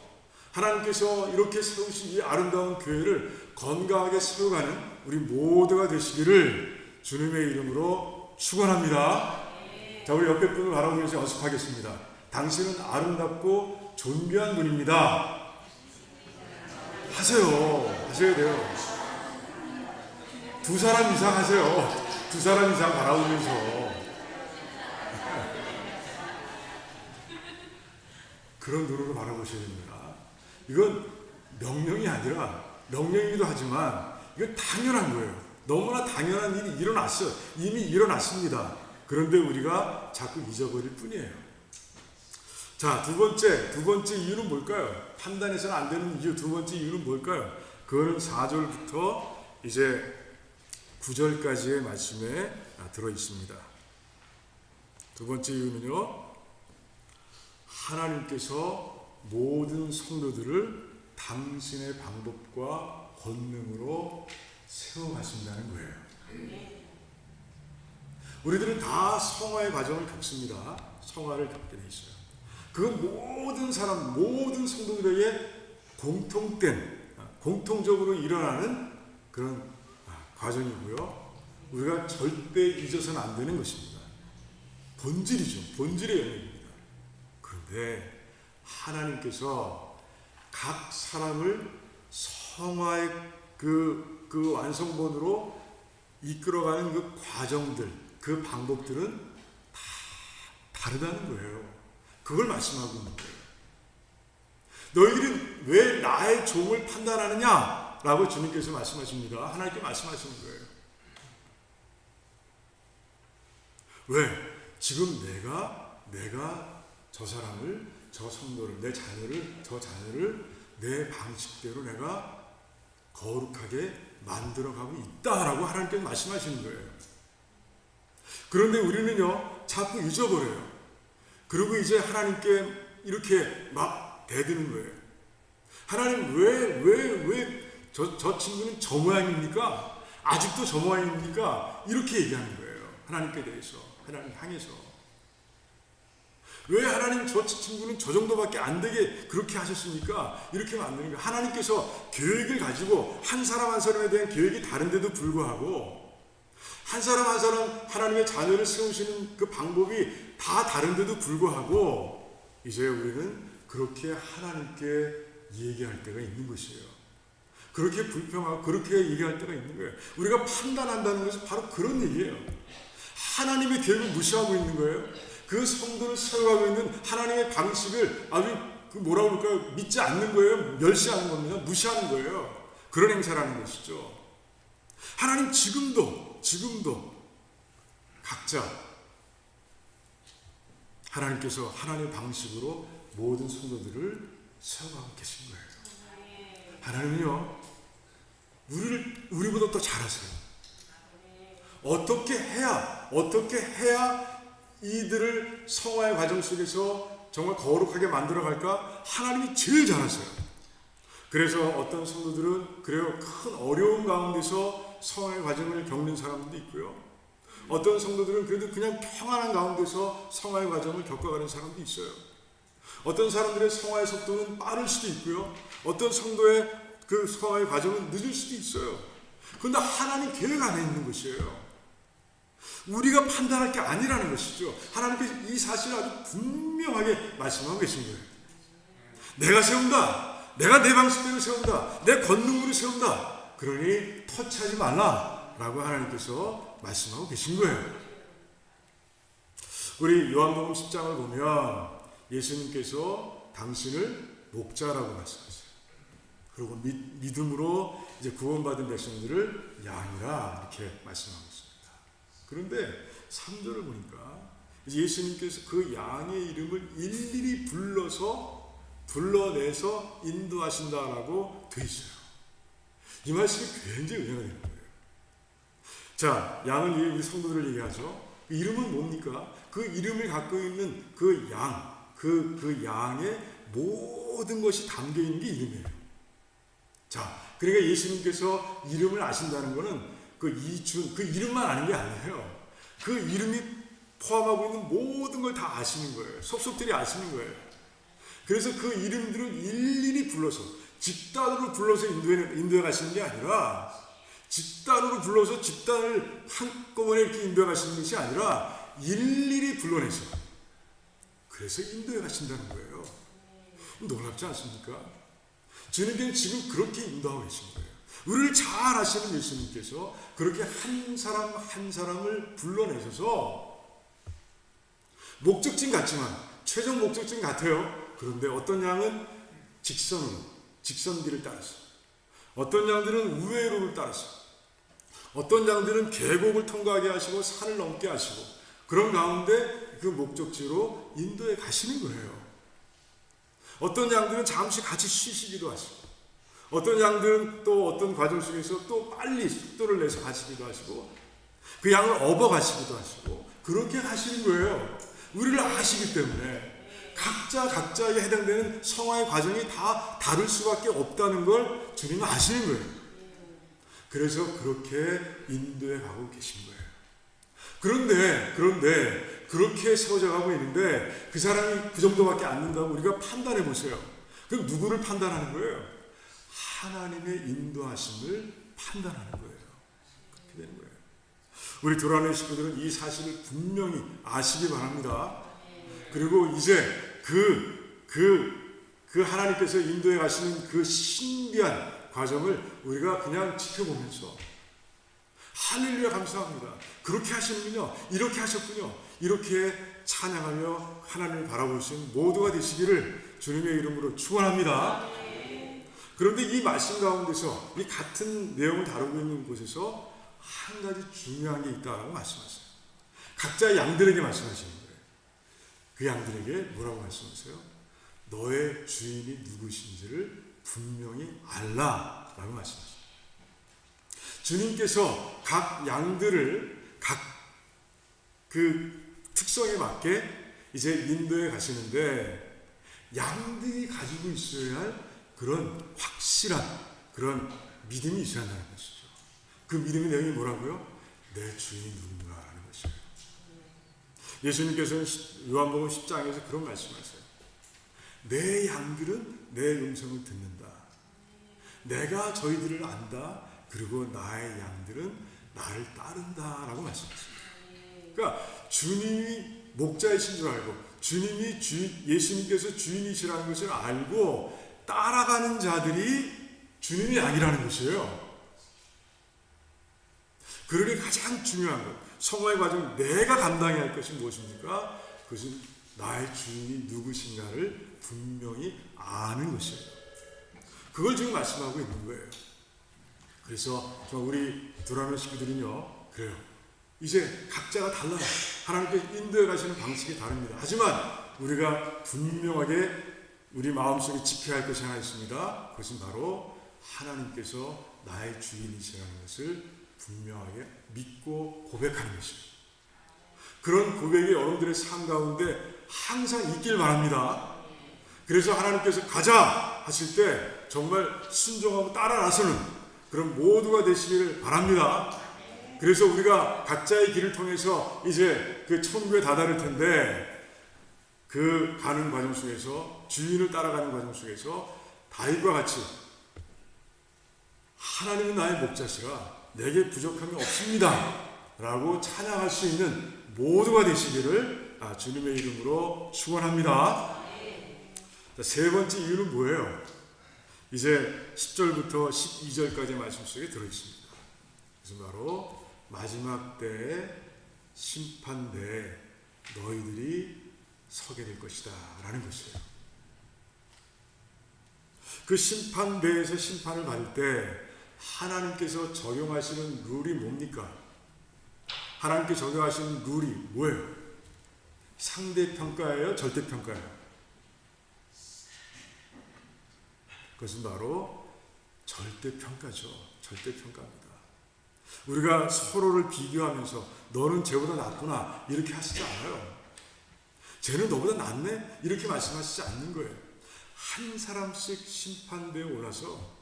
하나님께서 이렇게 세우신 이 아름다운 교회를 건강하게 세워가는 우리 모두가 되시기를 주님의 이름으로 축원합니다. 자, 우리 옆에 분을 바라보면서 연습하겠습니다. 당신은 아름답고 존귀한 분입니다. 하셔야 돼요. 두 사람 이상 하세요. 두 사람 이상 바라보면서. 그런 눈으로 바라보셔야 됩니다. 이건 명령이 아니라, 명령이기도 하지만 이건 당연한 거예요. 너무나 당연한 일이 일어났어요. 이미 일어났습니다. 그런데 우리가 자꾸 잊어버릴 뿐이에요. 자, 두 번째 이유는 뭘까요? 판단해서는 안 되는 이유, 두 번째 이유는 뭘까요? 그거는 4절부터 이제 9절까지의 말씀에 들어 있습니다. 두 번째 이유는요, 하나님께서 모든 성도들을 당신의 방법과 권능으로 세워가신다는 거예요. 우리들은 다 성화의 과정을 겪습니다. 성화를 겪게 돼 있어요. 그건 모든 사람, 모든 성도들에게 공통적으로 일어나는 그런 과정이고요. 우리가 절대 잊어서는 안 되는 것입니다. 본질이죠. 본질의 영역입니다. 그런데 하나님께서 각 사람을 성화의 그 완성본으로 이끌어가는 그 과정들, 그 방법들은 다 다르다는 거예요. 그걸 말씀하고 있는 거예요. 너희들은 왜 나의 종을 판단하느냐? 라고 주님께서 말씀하십니다. 하나님께 말씀하시는 거예요. 왜? 지금 내가 저 사람을, 저 성도를, 저 자녀를 내 방식대로 내가 거룩하게 만들어가고 있다라고 하나님께서 말씀하시는 거예요. 그런데 우리는요, 자꾸 잊어버려요. 그리고 이제 하나님께 이렇게 막 대드는 거예요. 하나님, 왜 저 친구는 저 모양입니까? 아직도 저 모양입니까? 이렇게 얘기하는 거예요. 하나님께 대해서, 하나님 향해서. 왜 하나님 저 친구는 저 정도밖에 안 되게 그렇게 하셨습니까? 이렇게 만드는 거예요. 하나님께서 계획을 가지고 한 사람 한 사람에 대한 계획이 다른데도 불구하고 한 사람 한 사람 하나님의 자녀를 세우시는 그 방법이 다 다른데도 불구하고 이제 우리는 그렇게 하나님께 얘기할 때가 있는 것이에요. 그렇게 불평하고 그렇게 얘기할 때가 있는 거예요. 우리가 판단한다는 것은 바로 그런 얘기예요. 하나님의 계획을 무시하고 있는 거예요. 그 성도를 세워가고 있는 하나님의 방식을 아주 뭐라고 그럴까요? 믿지 않는 거예요. 멸시하는 겁니다. 무시하는 거예요. 그런 행사라는 것이죠. 하나님 지금도 각자 하나님께서 하나님의 방식으로 모든 성도들을 세워가고 계신 거예요. 하나님은요, 우리보다 더 잘하세요. 어떻게 해야 이들을 성화의 과정 속에서 정말 거룩하게 만들어갈까? 하나님이 제일 잘하세요. 그래서 어떤 성도들은 그래요, 큰 어려운 가운데서 성화의 과정을 겪는 사람도 있고요. 어떤 성도들은 그래도 그냥 평안한 가운데서 성화의 과정을 겪어가는 사람도 있어요. 어떤 사람들의 성화의 속도는 빠를 수도 있고요. 어떤 성도의 그 성화의 과정은 늦을 수도 있어요. 그런데 하나님 계획 안에 있는 것이에요. 우리가 판단할 게 아니라는 것이죠. 하나님께서 이 사실을 아주 분명하게 말씀하고 계신 거예요. 내가 세운다. 내가 내 방식대로 세운다. 내 권능으로 세운다. 그러니 터치하지 말라라고 하나님께서 말씀하고 계신 거예요. 우리 요한복음 10장을 보면 예수님께서 당신을 목자라고 말씀하세요. 그리고 믿음으로 이제 구원받은 백성들을 양이라 이렇게 말씀하고 있습니다. 그런데 3절을 보니까 예수님께서 그 양의 이름을 일일이 불러내서 인도하신다라고 돼 있어요. 이 말씀이 굉장히 은혜가 되는 거예요. 자, 양은 우리 성도들을 얘기하죠. 그 이름은 뭡니까? 그 이름을 갖고 있는 그 양의 모든 것이 담겨 있는 게 이름이에요. 자, 그러니까 예수님께서 이름을 아신다는 것은 그 이름만 아는 게 아니에요. 그 이름이 포함하고 있는 모든 걸 다 아시는 거예요. 속속들이 아시는 거예요. 그래서 그 이름들을 일일이 불러서 집단으로 불러서 인도해 가시는 게 아니라 집단으로 불러서 집단을 한꺼번에 이렇게 인도해 가시는 것이 아니라 일일이 불러내서 그래서 인도해 가신다는 거예요. 놀랍지 않습니까? 주님께는 지금 그렇게 인도하고 계신 거예요. 우리를 잘 아시는 예수님께서 그렇게 한 사람 한 사람을 불러내셔서 목적지는 같지만 최종 목적지는 같아요. 그런데 어떤 양은 직선길을 따라서, 어떤 양들은 우회로를 따라서, 어떤 양들은 계곡을 통과하게 하시고 산을 넘게 하시고 그런 가운데 그 목적지로 인도해 가시는 거예요. 어떤 양들은 잠시 같이 쉬시기도 하시고, 어떤 양들은 또 어떤 과정 속에서 또 빨리 속도를 내서 가시기도 하시고 그 양을 업어 가시기도 하시고 그렇게 가시는 거예요. 우리를 아시기 때문에 각자에 해당되는 성화의 과정이 다 다를 수밖에 없다는 걸 주님은 아시는 거예요. 그래서 그렇게 인도해 가고 계신 거예요. 그런데 그렇게 세워져 가고 있는데 그 사람이 그 정도밖에 안 된다고 우리가 판단해 보세요. 그럼 누구를 판단하는 거예요? 하나님의 인도하심을 판단하는 거예요. 그렇게 되는 거예요. 우리 도라노의 식구들은 이 사실을 분명히 아시기 바랍니다. 그리고 이제 그 하나님께서 인도해 가시는 그 신비한 과정을 우리가 그냥 지켜보면서 할렐루야 감사합니다. 그렇게 하시는군요. 이렇게 하셨군요. 이렇게 찬양하며 하나님을 바라볼 수 있는 모두가 되시기를 주님의 이름으로 축원합니다. 그런데 이 말씀 가운데서 이 같은 내용을 다루고 있는 곳에서 한 가지 중요한 게 있다고 말씀하세요. 각자의 양들에게 말씀하시는 거예요. 그 양들에게 뭐라고 말씀하세요? 너의 주인이 누구신지를 분명히 알라라고 말씀하세요. 주님께서 각 양들을 각 그 특성에 맞게 이제 인도해 가시는데 양들이 가지고 있어야 할 그런 확실한 그런 믿음이 있어야 한다는 것이죠. 그 믿음의 내용이 뭐라고요? 내 주인이 누군가라는 것이에요. 예수님께서는 요한복음 10장에서 그런 말씀하세요. 내 양들은 내 음성을 듣는다. 내가 저희들을 안다. 그리고 나의 양들은 나를 따른다라고 말씀하십니다. 그러니까 주님이 목자이신 줄 알고 주님이 예수님께서 주인이시라는 것을 알고 따라가는 자들이 주님의 양이라는 것이에요. 그러니 가장 중요한 것, 성화의 과정 내가 감당해야 할 것이 무엇입니까? 그것은 나의 주인이 누구신가를 분명히 아는 것이에요. 그걸 지금 말씀하고 있는 거예요. 그래서 우리 도라노 식구들은요, 그래요. 이제 각자가 달라요. 하나님께서 인도해 가시는 방식이 다릅니다. 하지만 우리가 분명하게 우리 마음속에 지켜야 할 것이 하나 있습니다. 그것은 바로 하나님께서 나의 주인이시라는 것을 분명하게 믿고 고백하는 것입니다. 그런 고백이 여러분들의 삶 가운데 항상 있길 바랍니다. 그래서 하나님께서 가자 하실 때 정말 순종하고 따라 나서는 그런 모두가 되시기를 바랍니다. 그래서 우리가 각자의 길을 통해서 이제 그 천국에 다다를 텐데 그 가는 과정 속에서 주인을 따라가는 과정 속에서 다윗과 같이 하나님은 나의 목자시라 내게 부족함이 없습니다 라고 찬양할 수 있는 모두가 되시기를 주님의 이름으로 축원합니다. 세 번째 이유는 뭐예요? 이제 10절부터 12절까지의 말씀 속에 들어있습니다. 그래서 바로 마지막 때에 심판대에 너희들이 서게 될 것이다 라는 것이에요. 그 심판대에서 심판을 받을 때 하나님께서 적용하시는 룰이 뭡니까? 하나님께 적용하시는 룰이 뭐예요? 상대평가예요? 절대평가예요? 그것은 바로 절대평가죠. 절대평가입니다. 우리가 서로를 비교하면서 너는 쟤보다 낫구나 이렇게 하시지 않아요. 쟤는 너보다 낫네 이렇게 말씀하시지 않는 거예요. 한 사람씩 심판대에 올라서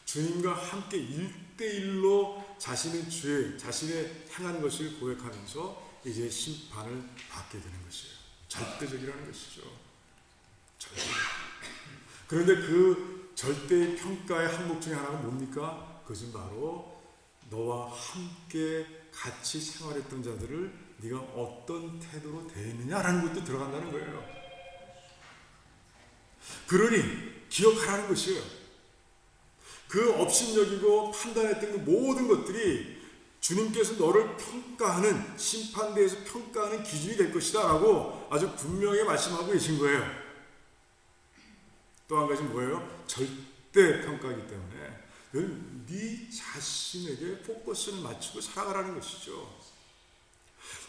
주님과 함께 1대1로 자신의 죄, 자신의 행한 것을 고백하면서 이제 심판을 받게 되는 것이에요. 절대적이라는 것이죠. 그런데 그 절대의 평가의 항목 중에 하나가 뭡니까? 그것은 바로 너와 함께 같이 생활했던 자들을 네가 어떤 태도로 대했느냐라는 것도 들어간다는 거예요. 그러니 기억하라는 것이에요. 그 업신여기고 판단했던 그 모든 것들이 주님께서 너를 평가하는 심판대에서 평가하는 기준이 될 것이다 라고 아주 분명히 말씀하고 계신 거예요. 또 한 가지 뭐예요? 절대 평가이기 때문에 네 자신에게 포커스를 맞추고 살아가라는 것이죠.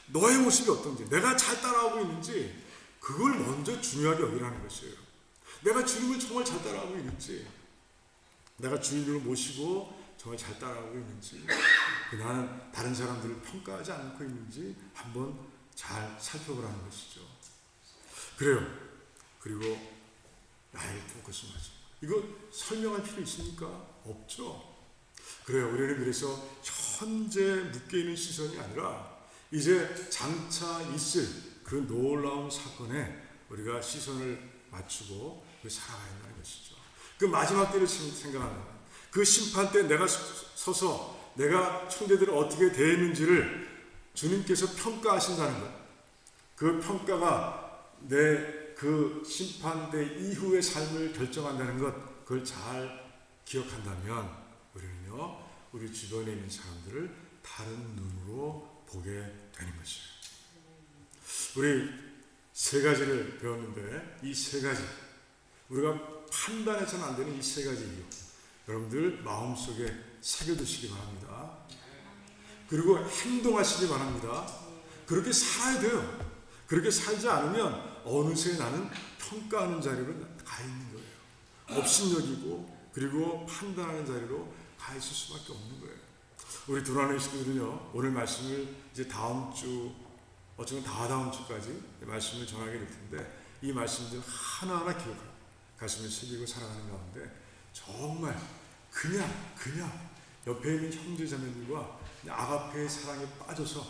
너의 모습이 어떤지, 내가 잘 따라가고 있는지 그걸 먼저 중요하게 여기라는 것이에요. 내가 주님을 정말 잘 따라가고 있는지. 내가 주인으로 모시고 정말 잘 따라가고 있는지, 나는 다른 사람들을 평가하지 않고 있는지 한번 잘 살펴보라는 것이죠. 그래요. 그리고 나의 포커스 맞아. 이거 설명할 필요 있습니까? 없죠. 그래요. 우리는 그래서 현재 묶여있는 시선이 아니라 이제 장차 있을 그 놀라운 사건에 우리가 시선을 맞추고 살아가야 한다는 것이죠. 그 마지막 때를 생각하는, 그 심판 때 내가 서서 내가 형제들을 어떻게 대했는지를 주님께서 평가하신다는 것, 그 평가가 내 그 심판대 이후의 삶을 결정한다는 것, 그걸 잘 기억한다면 우리는요, 우리 주변에 있는 사람들을 다른 눈으로 보게 되는 것이에요. 우리 세 가지를 배웠는데, 이 세 가지, 우리가 판단해서는 안 되는 이 세 가지 이유, 여러분들 마음속에 새겨두시기 바랍니다. 그리고 행동하시기 바랍니다. 그렇게 살아야 돼요. 그렇게 살지 않으면 어느새 나는 평가하는 자리로 가 있는 거예요. 업신여기고 그리고 판단하는 자리로 가 있을 수밖에 없는 거예요. 우리 두란의 식구들은요, 오늘 말씀을 이제 다음 주, 어쩌면 다다음 주까지 말씀을 전하게 될 텐데, 이 말씀들 하나하나 기억하고 가슴에 새기고 살아가는 가운데 정말 그냥 옆에 있는 형제 자매들과 아가페의 사랑에 빠져서,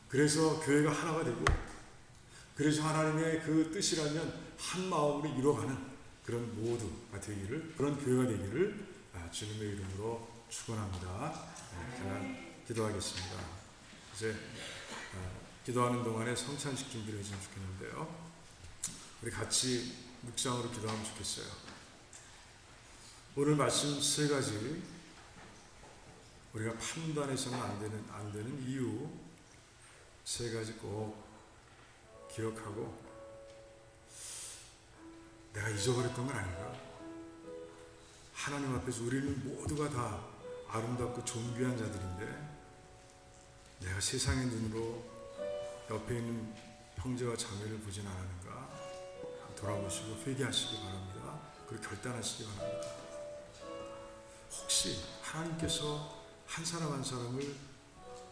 그래서 교회가 하나가 되고, 그래서 하나님의 그 뜻이라면 한 마음으로 이뤄가는 그런 모두가 되기를, 그런 교회가 되기를 주님의 이름으로 축원합니다. 제가 기도하겠습니다. 이제 기도하는 동안에 성찬식 준비를 해주면 좋겠는데요, 우리 같이 묵상으로 기도하면 좋겠어요. 오늘 말씀 세 가지, 우리가 판단해서는 안 되는 이유 세 가지 꼭 기억하고, 내가 잊어버렸던 건 아닌가? 하나님 앞에서 우리는 모두가 다 아름답고 존귀한 자들인데, 내가 세상의 눈으로 옆에 있는 형제와 자매를 보진 않았는가? 돌아보시고 회개하시기 바랍니다. 그리고 결단하시기 바랍니다. 혹시 하나님께서 한 사람 한 사람을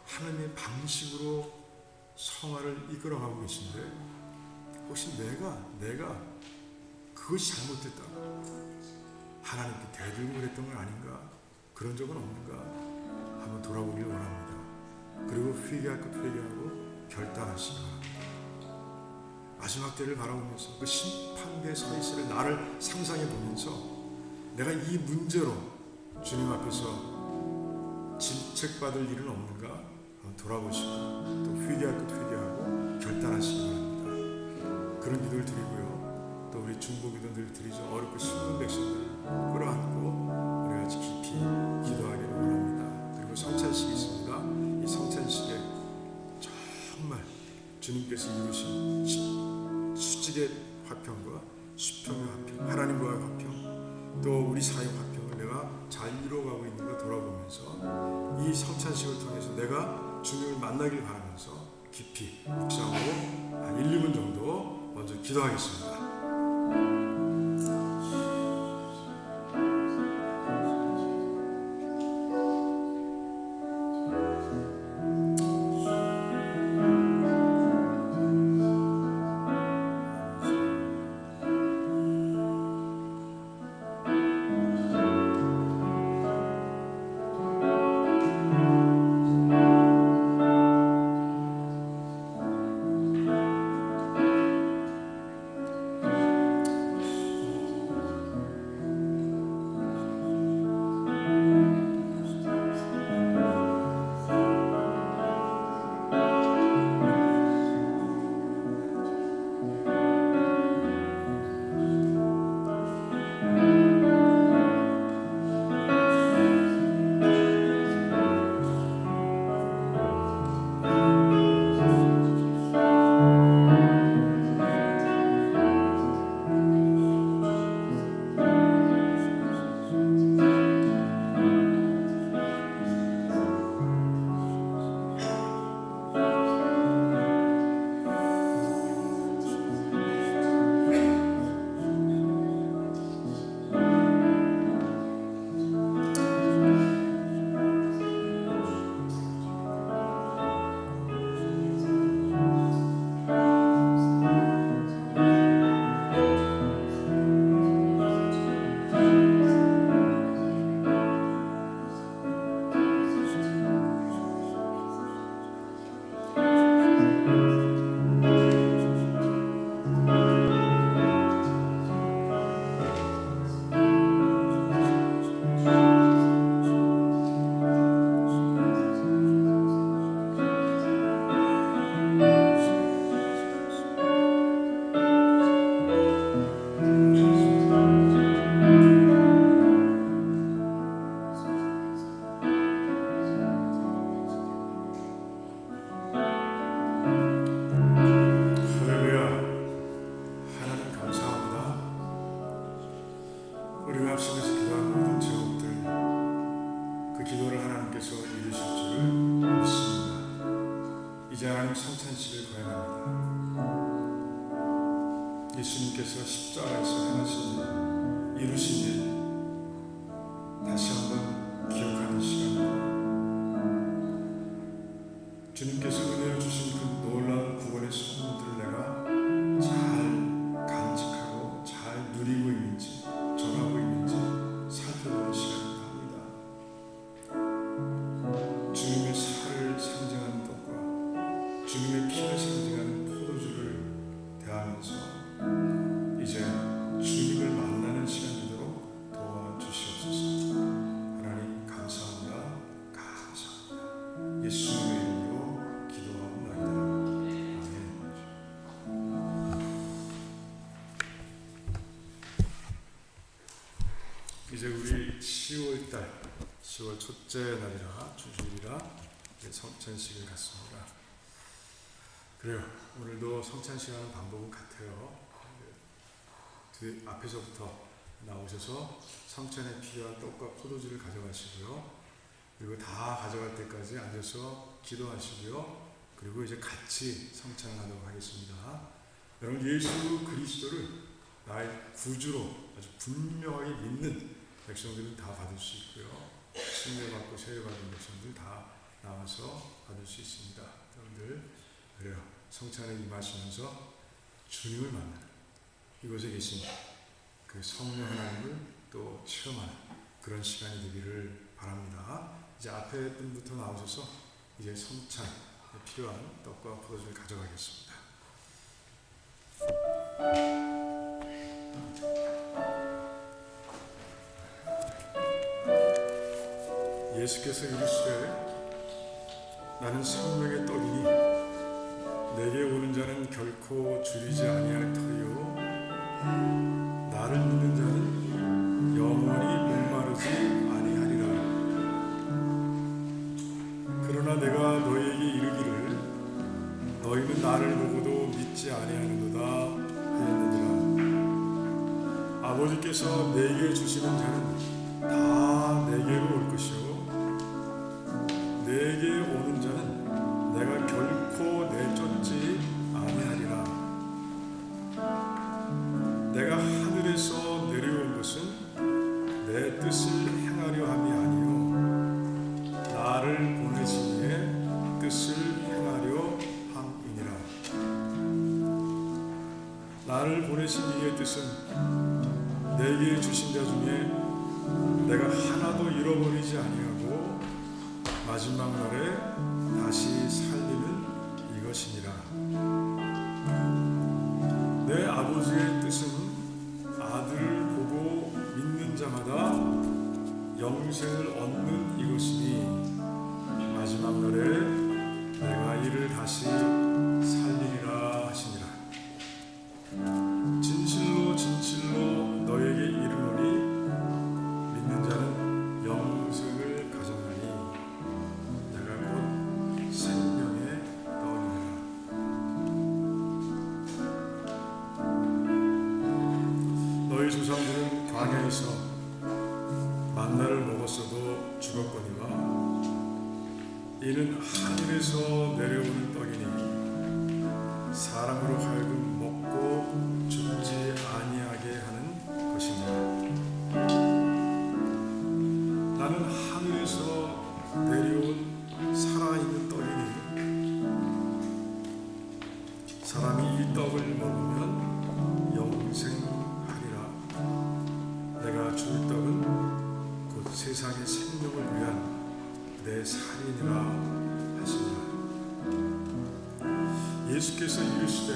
하나님의 방식으로 성화를 이끌어가고 계신데, 혹시 내가 그것이 잘못됐다, 하나님께 대들고 그랬던 건 아닌가? 그런 적은 없는가? 한번 돌아보길 원합니다. 그리고 회개할 것 회개하고 결단하시기 바랍니다. 마지막 때를 바라보면서 그 심판대에 서 있을 나를 상상해 보면서, 내가 이 문제로 주님 앞에서 질책받을 일은 없는가? 한번 돌아보시고 또 회개할 것 회개하고 결단하시기 바랍니다. 그런 기도를 드리고요, 또 우리 중보기도 늘 드리죠. 어렵고 힘든 백성들을 끌어안고 우리 같이 깊이 기도하기를 원합니다. 그리고 성찬식이 있습니다. 이 성찬식에 정말 주님께서 이루신 수직의 화평과 수평의 화평, 하나님과의 화평, 또 우리 사이의 화평을 내가 잘 이루어가고 있는 걸 돌아보면서, 이 성찬식을 통해서 내가 주님을 만나길 바라면서 깊이 묵상하고 한 1, 2분 정도 먼저 기도하겠습니다. 예수님께서 십자가에서 행하신 일, 이루신 일 다시 한번 기억하는 시간입니다. 주님께서 은혜를 주신 그 놀라운 구원의 소문들을 내가 잘 간직하고 잘 누리고 있는지, 전하고 있는지 살펴보는 시간이기도 합니다. 주님의 살을 상징하는 떡과 주님의 피를 상징하는 포도주를 대하면서 이제 주님을 만나는 시간 되도록 도와주시옵소서. 하나님 감사합니다. 감사합니다. 예수님의 이름으로 기도하옵나이다. 아멘. 이제 우리 10월달 10월 첫째 날이라 주주일이라 성찬식을 갖습니다. 그래요. 오늘도 성찬 시간은 방법은 같아요. 앞에서부터 나오셔서 성찬에 필요한 떡과 포도주를 가져가시고요. 그리고 다 가져갈 때까지 앉아서 기도하시고요. 그리고 이제 같이 성찬을 하도록 하겠습니다. 여러분, 예수 그리스도를 나의 구주로 아주 분명하게 믿는 백성들은 다 받을 수 있고요. 침례받고 세례받은 백성들 다 나와서 받을 수 있습니다. 여러분들, 그래요. 성찬에 임하시면서 주님을 만나는, 이곳에 계신 그 성령 하나님을 또 체험하는 그런 시간이 되기를 바랍니다. 이제 앞에 분부터 나오셔서 이제 성찬에 필요한 떡과 포도주를 가져가겠습니다. 예수께서 이르시되 나는 생명의 떡이니 내게 오는 자는 결코 줄이지 아니할 터이요 나를 믿는 자는 영원히 목마르지 아니하리라. 그러나 내가 너희에게 이르기를 너희는 나를 보고도 믿지 아니하는도다 하였느니라. 아버지께서 내게 주시는 자는 다 내게로 올 것이요 내게 오는 자는 내가 결코 내쫓지 아니하리라. 내가 하늘에서 내려온 것은 내 뜻을 행하려 함이 아니요 나를 보내신 이의 뜻을 행하려 함이니라. 나를 보내신 이의 뜻은 내게 주신 자 중에 내가 하나도 잃어버리지 아니하고 마지막 날에 다시 살리는 이것이니라. 내 아버지의 뜻은 아들을 보고 믿는 자마다 영생을 얻는 이것이니 마지막 날에 내가 이를 다시 살리리라 하시니라. 진실로 진실로 너에게 이르노니 믿는 자는 영생을 가져나니 내가 곧 생명의 떡이니라. 너희 조상들은 광야에서 만나를 먹었어도 죽었거니와 이는 하늘에서 내려오는 떡이니 사람으로 하여금 먹고 죽지 아니하게 하는 것이니라. 나는 하늘에서 내려온 살아있는 떡이니 사람이 이 떡을 먹으면 영생하리라. 내가 줄 떡은 곧 세상의 생명을 위한 내 살이니라 하시니라. 예수께서 이르시되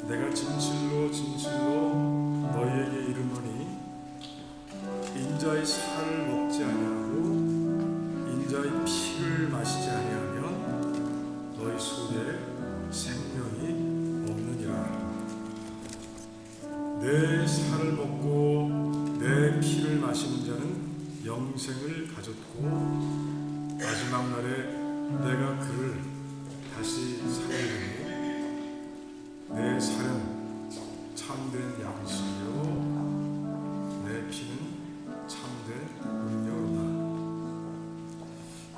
내가 진실로 진실로 너희에게 이르노니 인자의 살을 먹지 아니하고 인자의 피를 마시지 아니하면 너희 속에 생명이 없느니라. 내 살을 먹고 내 피를 마시는 자는 영생을 가졌고 마지막 날에 내가 그를 다시 살리리니 내 살은 참된 양식이요 내 피는 참된 음료로다.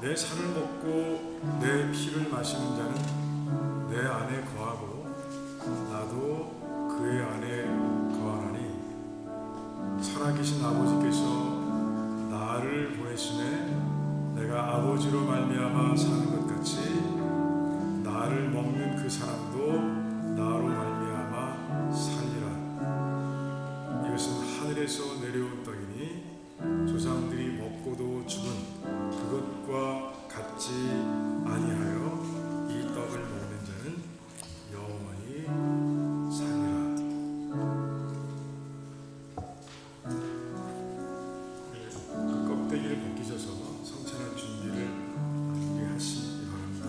내 살을 먹고 내 피를 마시는 자는 내 안에 거하고 나도 그의 안에 기름 떡이니 조상들이 먹고도 죽은 그것과 같지 아니하여 이 떡을 먹는 자는 영원히 살리라. 그 껍데기를 벗기셔서 성찬할 준비를 하시기 바랍니다.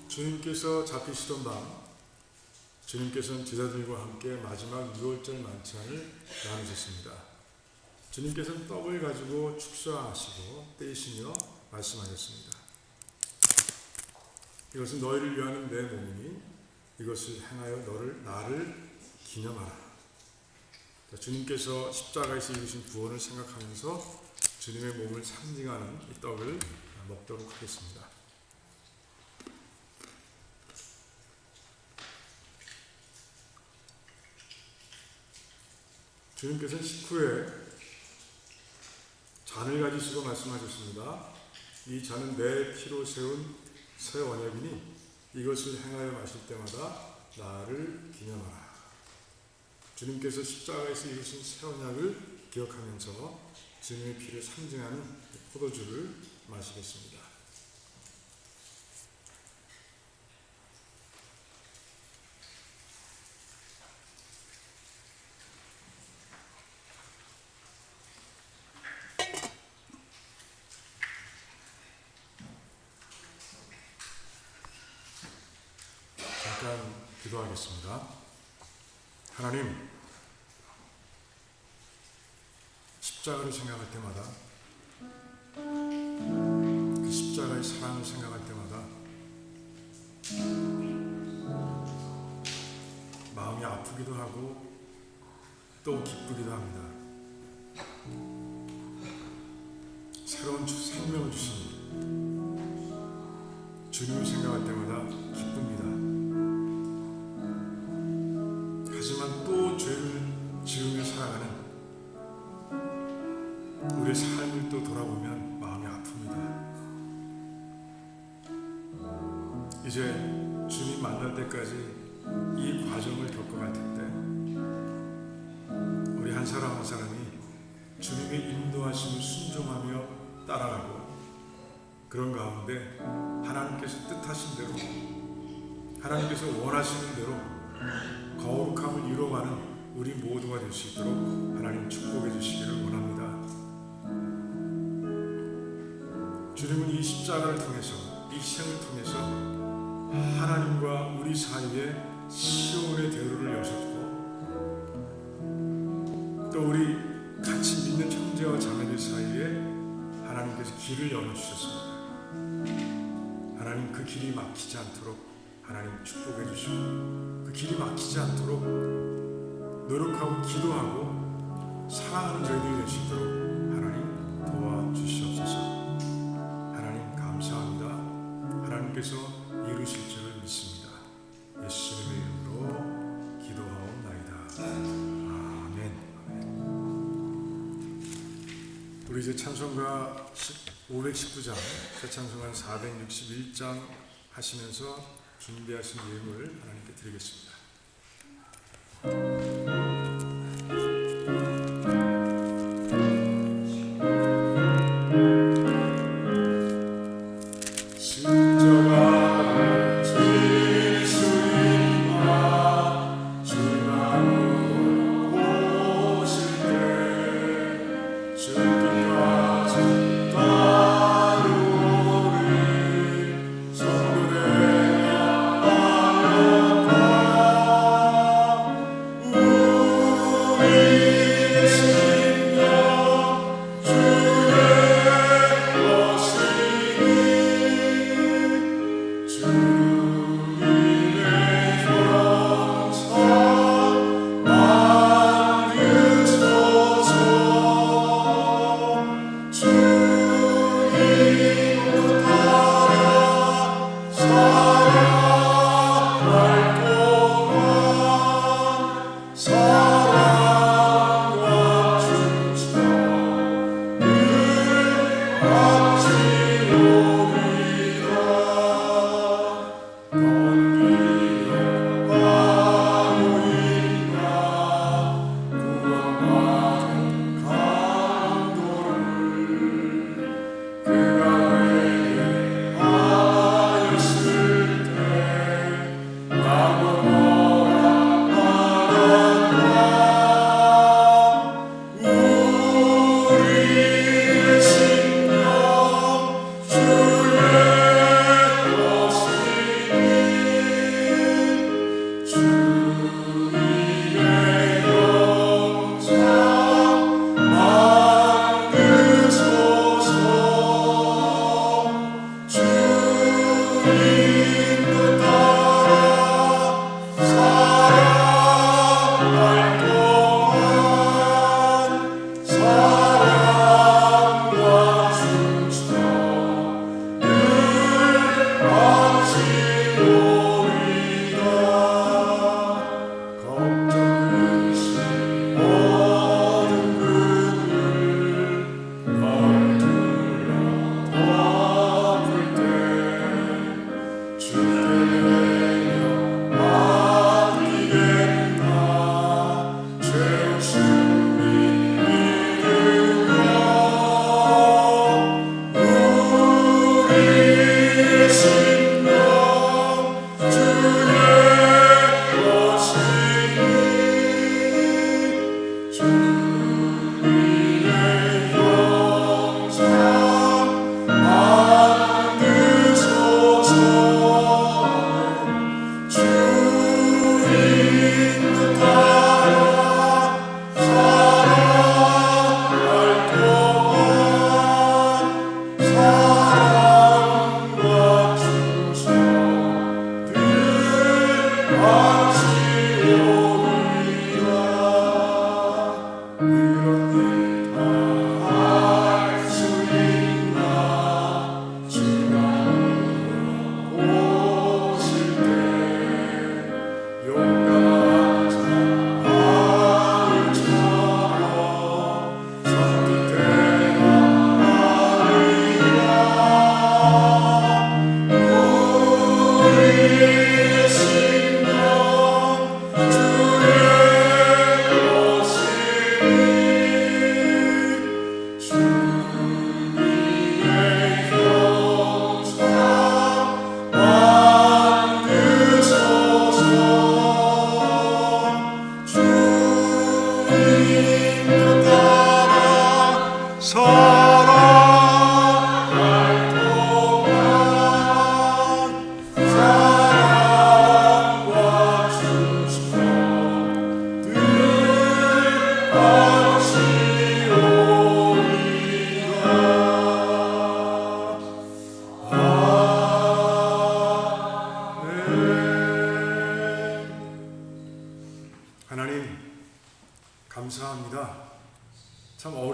주님께서 잡히시던 밤 주님께서는 제자들과 함께 마지막 유월절 만찬을 나누셨습니다. 주님께서는 떡을 가지고 축사하시고 떼시며 말씀하셨습니다. 이것은 너희를 위하는 내 몸이니 이것을 행하여 나를 기념하라. 주님께서 십자가에서 이루신 구원을 생각하면서 주님의 몸을 상징하는 이 떡을 먹도록 하겠습니다. 주님께서는 식후에 잔을 가지시고 말씀하셨습니다. 이 잔은 내 피로 세운 새 언약이니 이것을 행하여 마실 때마다 나를 기념하라. 주님께서 십자가에서 이루신 새 언약을 기억하면서 주님의 피를 상징하는 포도주를 마시겠습니다. 잠깐 기도하겠습니다. 하나님, 십자가를 생각할 때마다 그 십자가의 사랑을 생각할 때마다 마음이 아프기도 하고 또 기쁘기도 합니다. 새로운 생명을 주신 주님을 생각할 때마다 기쁩니다. 하지만 또 죄를 지으며 살아가는 우리의 삶을 또 돌아보면 마음이 아픕니다. 이제 주님 만날 때까지 이 과정을 겪어갈 텐데 우리 한 사람 한 사람이 주님의 인도하심을 순종하며 따라가고 그런 가운데 하나님께서 뜻하신 대로 하나님께서 원하시는 대로 거룩함을 이루어가는 우리 모두가 될 수 있도록 하나님 축복해 주시기를 원합니다. 주님은 이 십자가를 통해서 이 희생을 통해서 하나님과 우리 사이에 시온의 대로를 여셨고 또 우리 같이 믿는 형제와 자매들 사이에 하나님께서 길을 열어주셨습니다. 하나님 그 길이 막히지 않도록 하나님 축복해 주시고 그 길이 막히지 않도록 노력하고 기도하고 사랑하는 저희들이 될 수 있도록 하나님 도와주시옵소서. 하나님 감사합니다. 하나님께서 이루실 줄을 믿습니다. 예수님의 이름으로 기도하옵나이다. 아멘. 우리 이제 찬송가 519장, 새 찬송가 461장 하시면서 준비하신 예물을 하나님께 드리겠습니다.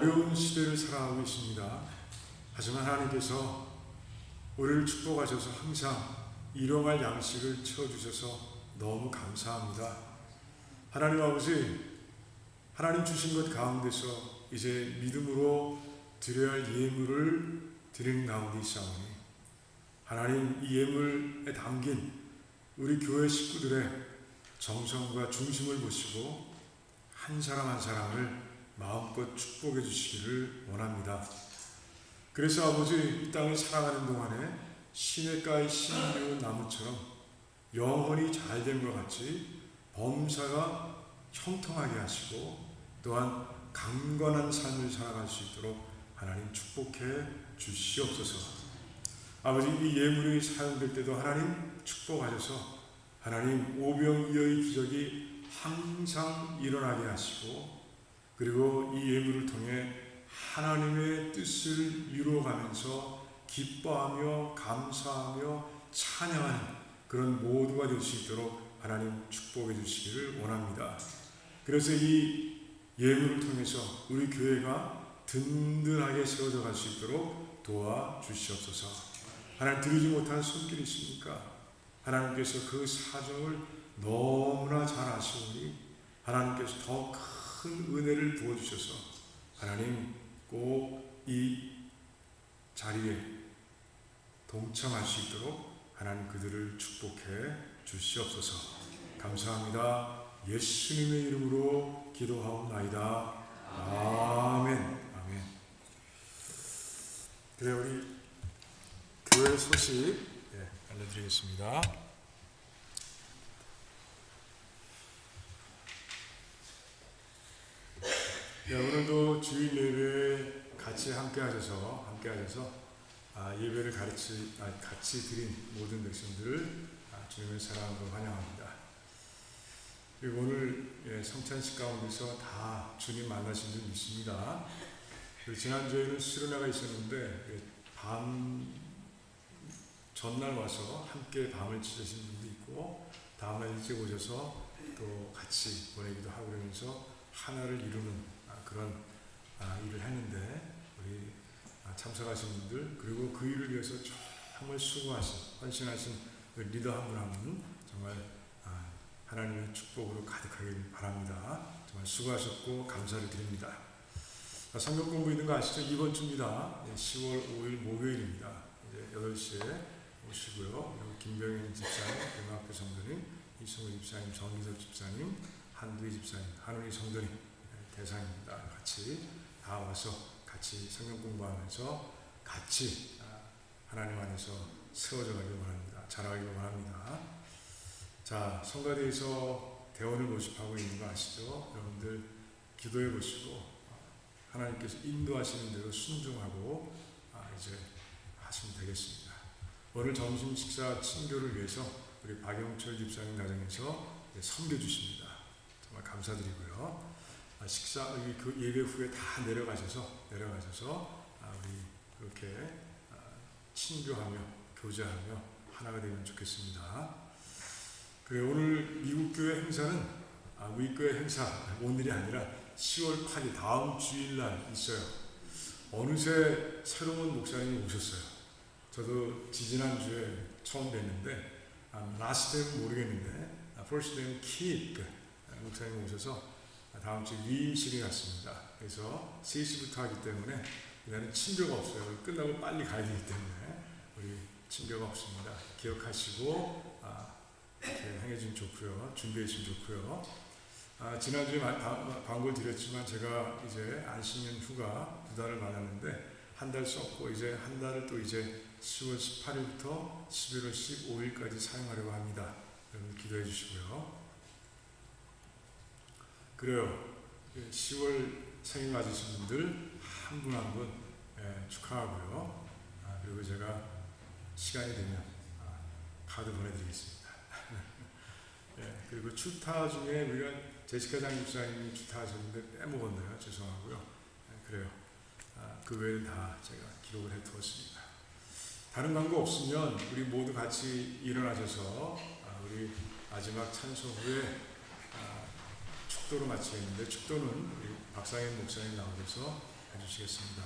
어려운 시대를 살아가고 있습니다. 하지만 하나님께서 우리를 축복하셔서 항상 일용할 양식을 채워주셔서 너무 감사합니다. 하나님 아버지, 하나님 주신 것 가운데서 이제 믿음으로 드려야 할 예물을 드리는 가운데 있사오니 하나님, 이 예물에 담긴 우리 교회 식구들의 정성과 중심을 보시고 한 사람 한 사람을 마음껏 축복해 주시기를 원합니다. 그래서 아버지, 이 땅을 살아가는 동안에 시냇가의 신비로운 나무처럼 영혼이 잘된 것 같이 범사가 형통하게 하시고 또한 강건한 삶을 살아갈 수 있도록 하나님 축복해 주시옵소서. 아버지, 이 예물이 사용될 때도 하나님 축복하셔서 하나님 오병이어의 기적이 항상 일어나게 하시고, 그리고 이 예물을 통해 하나님의 뜻을 이루어가면서 기뻐하며 감사하며 찬양하는 그런 모두가 될 수 있도록 하나님 축복해 주시기를 원합니다. 그래서 이 예물을 통해서 우리 교회가 든든하게 세워져 갈 수 있도록 도와주시옵소서. 하나님, 드리지 못한 손길이 있습니까? 하나님께서 그 사정을 너무나 잘 아시오니 하나님께서 더 큰 은혜를 부어주셔서 하나님 꼭 이 자리에 동참할 수 있도록 하나님 그들을 축복해 주시옵소서. 감사합니다. 예수님의 이름으로 기도하옵나이다. 아멘. 아멘. 그래, 우리 교회 소식 알려드리겠습니다. 오늘도 주일 예배 같이 함께 하셔서 예배를 같이 드린 모든 백성들을 주님의 사랑으로 환영합니다. 그리고 오늘 성찬식 가운데서 다 주님 만나신 줄 믿습니다. 그리고 지난주에는 수련회가 있었는데 밤 전날 와서 함께 밤을 지내신 분도 있고, 다음날 일찍 오셔서 또 같이 보내기도 하고 그러면서 하나를 이루는 그런 일을 했는데, 우리 참석하신 분들, 그리고 그 일을 위해서 정말 수고하신, 헌신하신 그 리더 한 분 한 분 정말 하나님의 축복으로 가득하길 바랍니다. 정말 수고하셨고 감사를 드립니다. 성경 공부 있는 거 아시죠? 이번 주입니다. 10월 5일 목요일입니다. 이제 8시에 오시고요. 그리고 김병현 집사님, 고등학교 성도님, 이승우 집사님, 정기석 집사님, 한두희 집사님, 한우리 성도님 대상입니다. 같이 다 와서 같이 성경 공부하면서 같이 하나님 안에서 세워져 가길 원합니다. 자라가길 원합니다. 자, 성가대에서 대원을 모집하고 있는 거 아시죠? 여러분들 기도해 보시고 하나님께서 인도하시는 대로 순종하고 이제 하시면 되겠습니다. 오늘 점심 식사 친교를 위해서 우리 박영철 집사님 가정에서 섬겨주십니다. 정말 감사드리고요. 식사 그 예배 후에 다 내려가셔서 우리 그렇게 친교하며 교제하며 하나가 되면 좋겠습니다. 그래, 오늘 미국 교회 행사는 우리 교회 행사 오늘이 아니라 10월 8일 다음 주일날 있어요. 어느새 새로운 목사님이 오셨어요. 저도 지지난주에 처음 뵀는데 last name은 모르겠는데 first name은 킵 목사님이 오셔서 다음 주 위임식이 갔습니다. 그래서 3시부터 하기 때문에 그날은 친교가 없어요. 끝나고 빨리 가야 되기 때문에 우리 친교가 없습니다. 기억하시고 이렇게 행해주면 좋고요. 준비해주면 좋고요. 지난주에 광고를 드렸지만 제가 이제 안식년 휴가 2달을 받았는데 한 달 썼고 이제 한 달을 또 이제 10월 18일부터 11월 15일까지 사용하려고 합니다. 여러분 기도해 주시고요. 그래요. 10월 생일 맞으신 분들 한 분 한 분 축하하고요. 그리고 제가 시간이 되면 카드 보내드리겠습니다. 그리고 추타 중에 우리가 제시카 장집사님이 추타하셨는데 빼먹었나요? 죄송하고요. 그래요. 그 외에는 다 제가 기록을 해두었습니다. 다른 광고 없으면 우리 모두 같이 일어나셔서 우리 마지막 찬송 후에 축도로 마치겠는데, 축도는 우리 박상현 목사님 나오셔서 해주시겠습니다.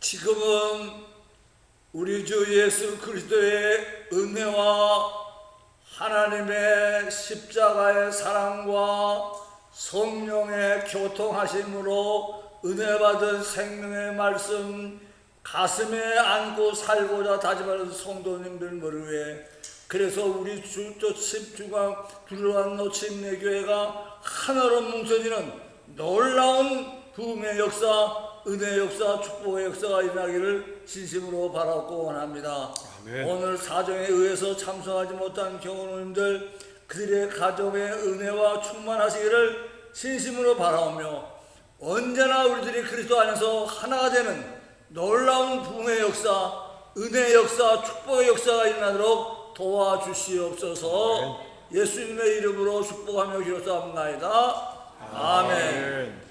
지금은 우리 주 예수 그리스도의 은혜와 하나님의 십자가의 사랑과 성령의 교통하심으로 은혜 받은 생명의 말씀 가슴에 안고 살고자 다짐하는 성도님들 머리에, 그래서 우리 주도 집중한 불우한 노침내교회가 하나로 뭉쳐지는 놀라운 부흥의 역사, 은혜의 역사, 축복의 역사가 일어나기를 진심으로 바라고 원합니다. 아멘. 오늘 사정에 의해서 참석하지 못한 경호님들, 그들의 가정의 은혜와 충만하시기를 진심으로 바라오며, 언제나 우리들이 그리스도 안에서 하나가 되는 놀라운 부흥의 역사, 은혜의 역사, 축복의 역사가 일어나도록 도와주시옵소서. 예수님의 이름으로 축복하며 기도합나이다. 아멘.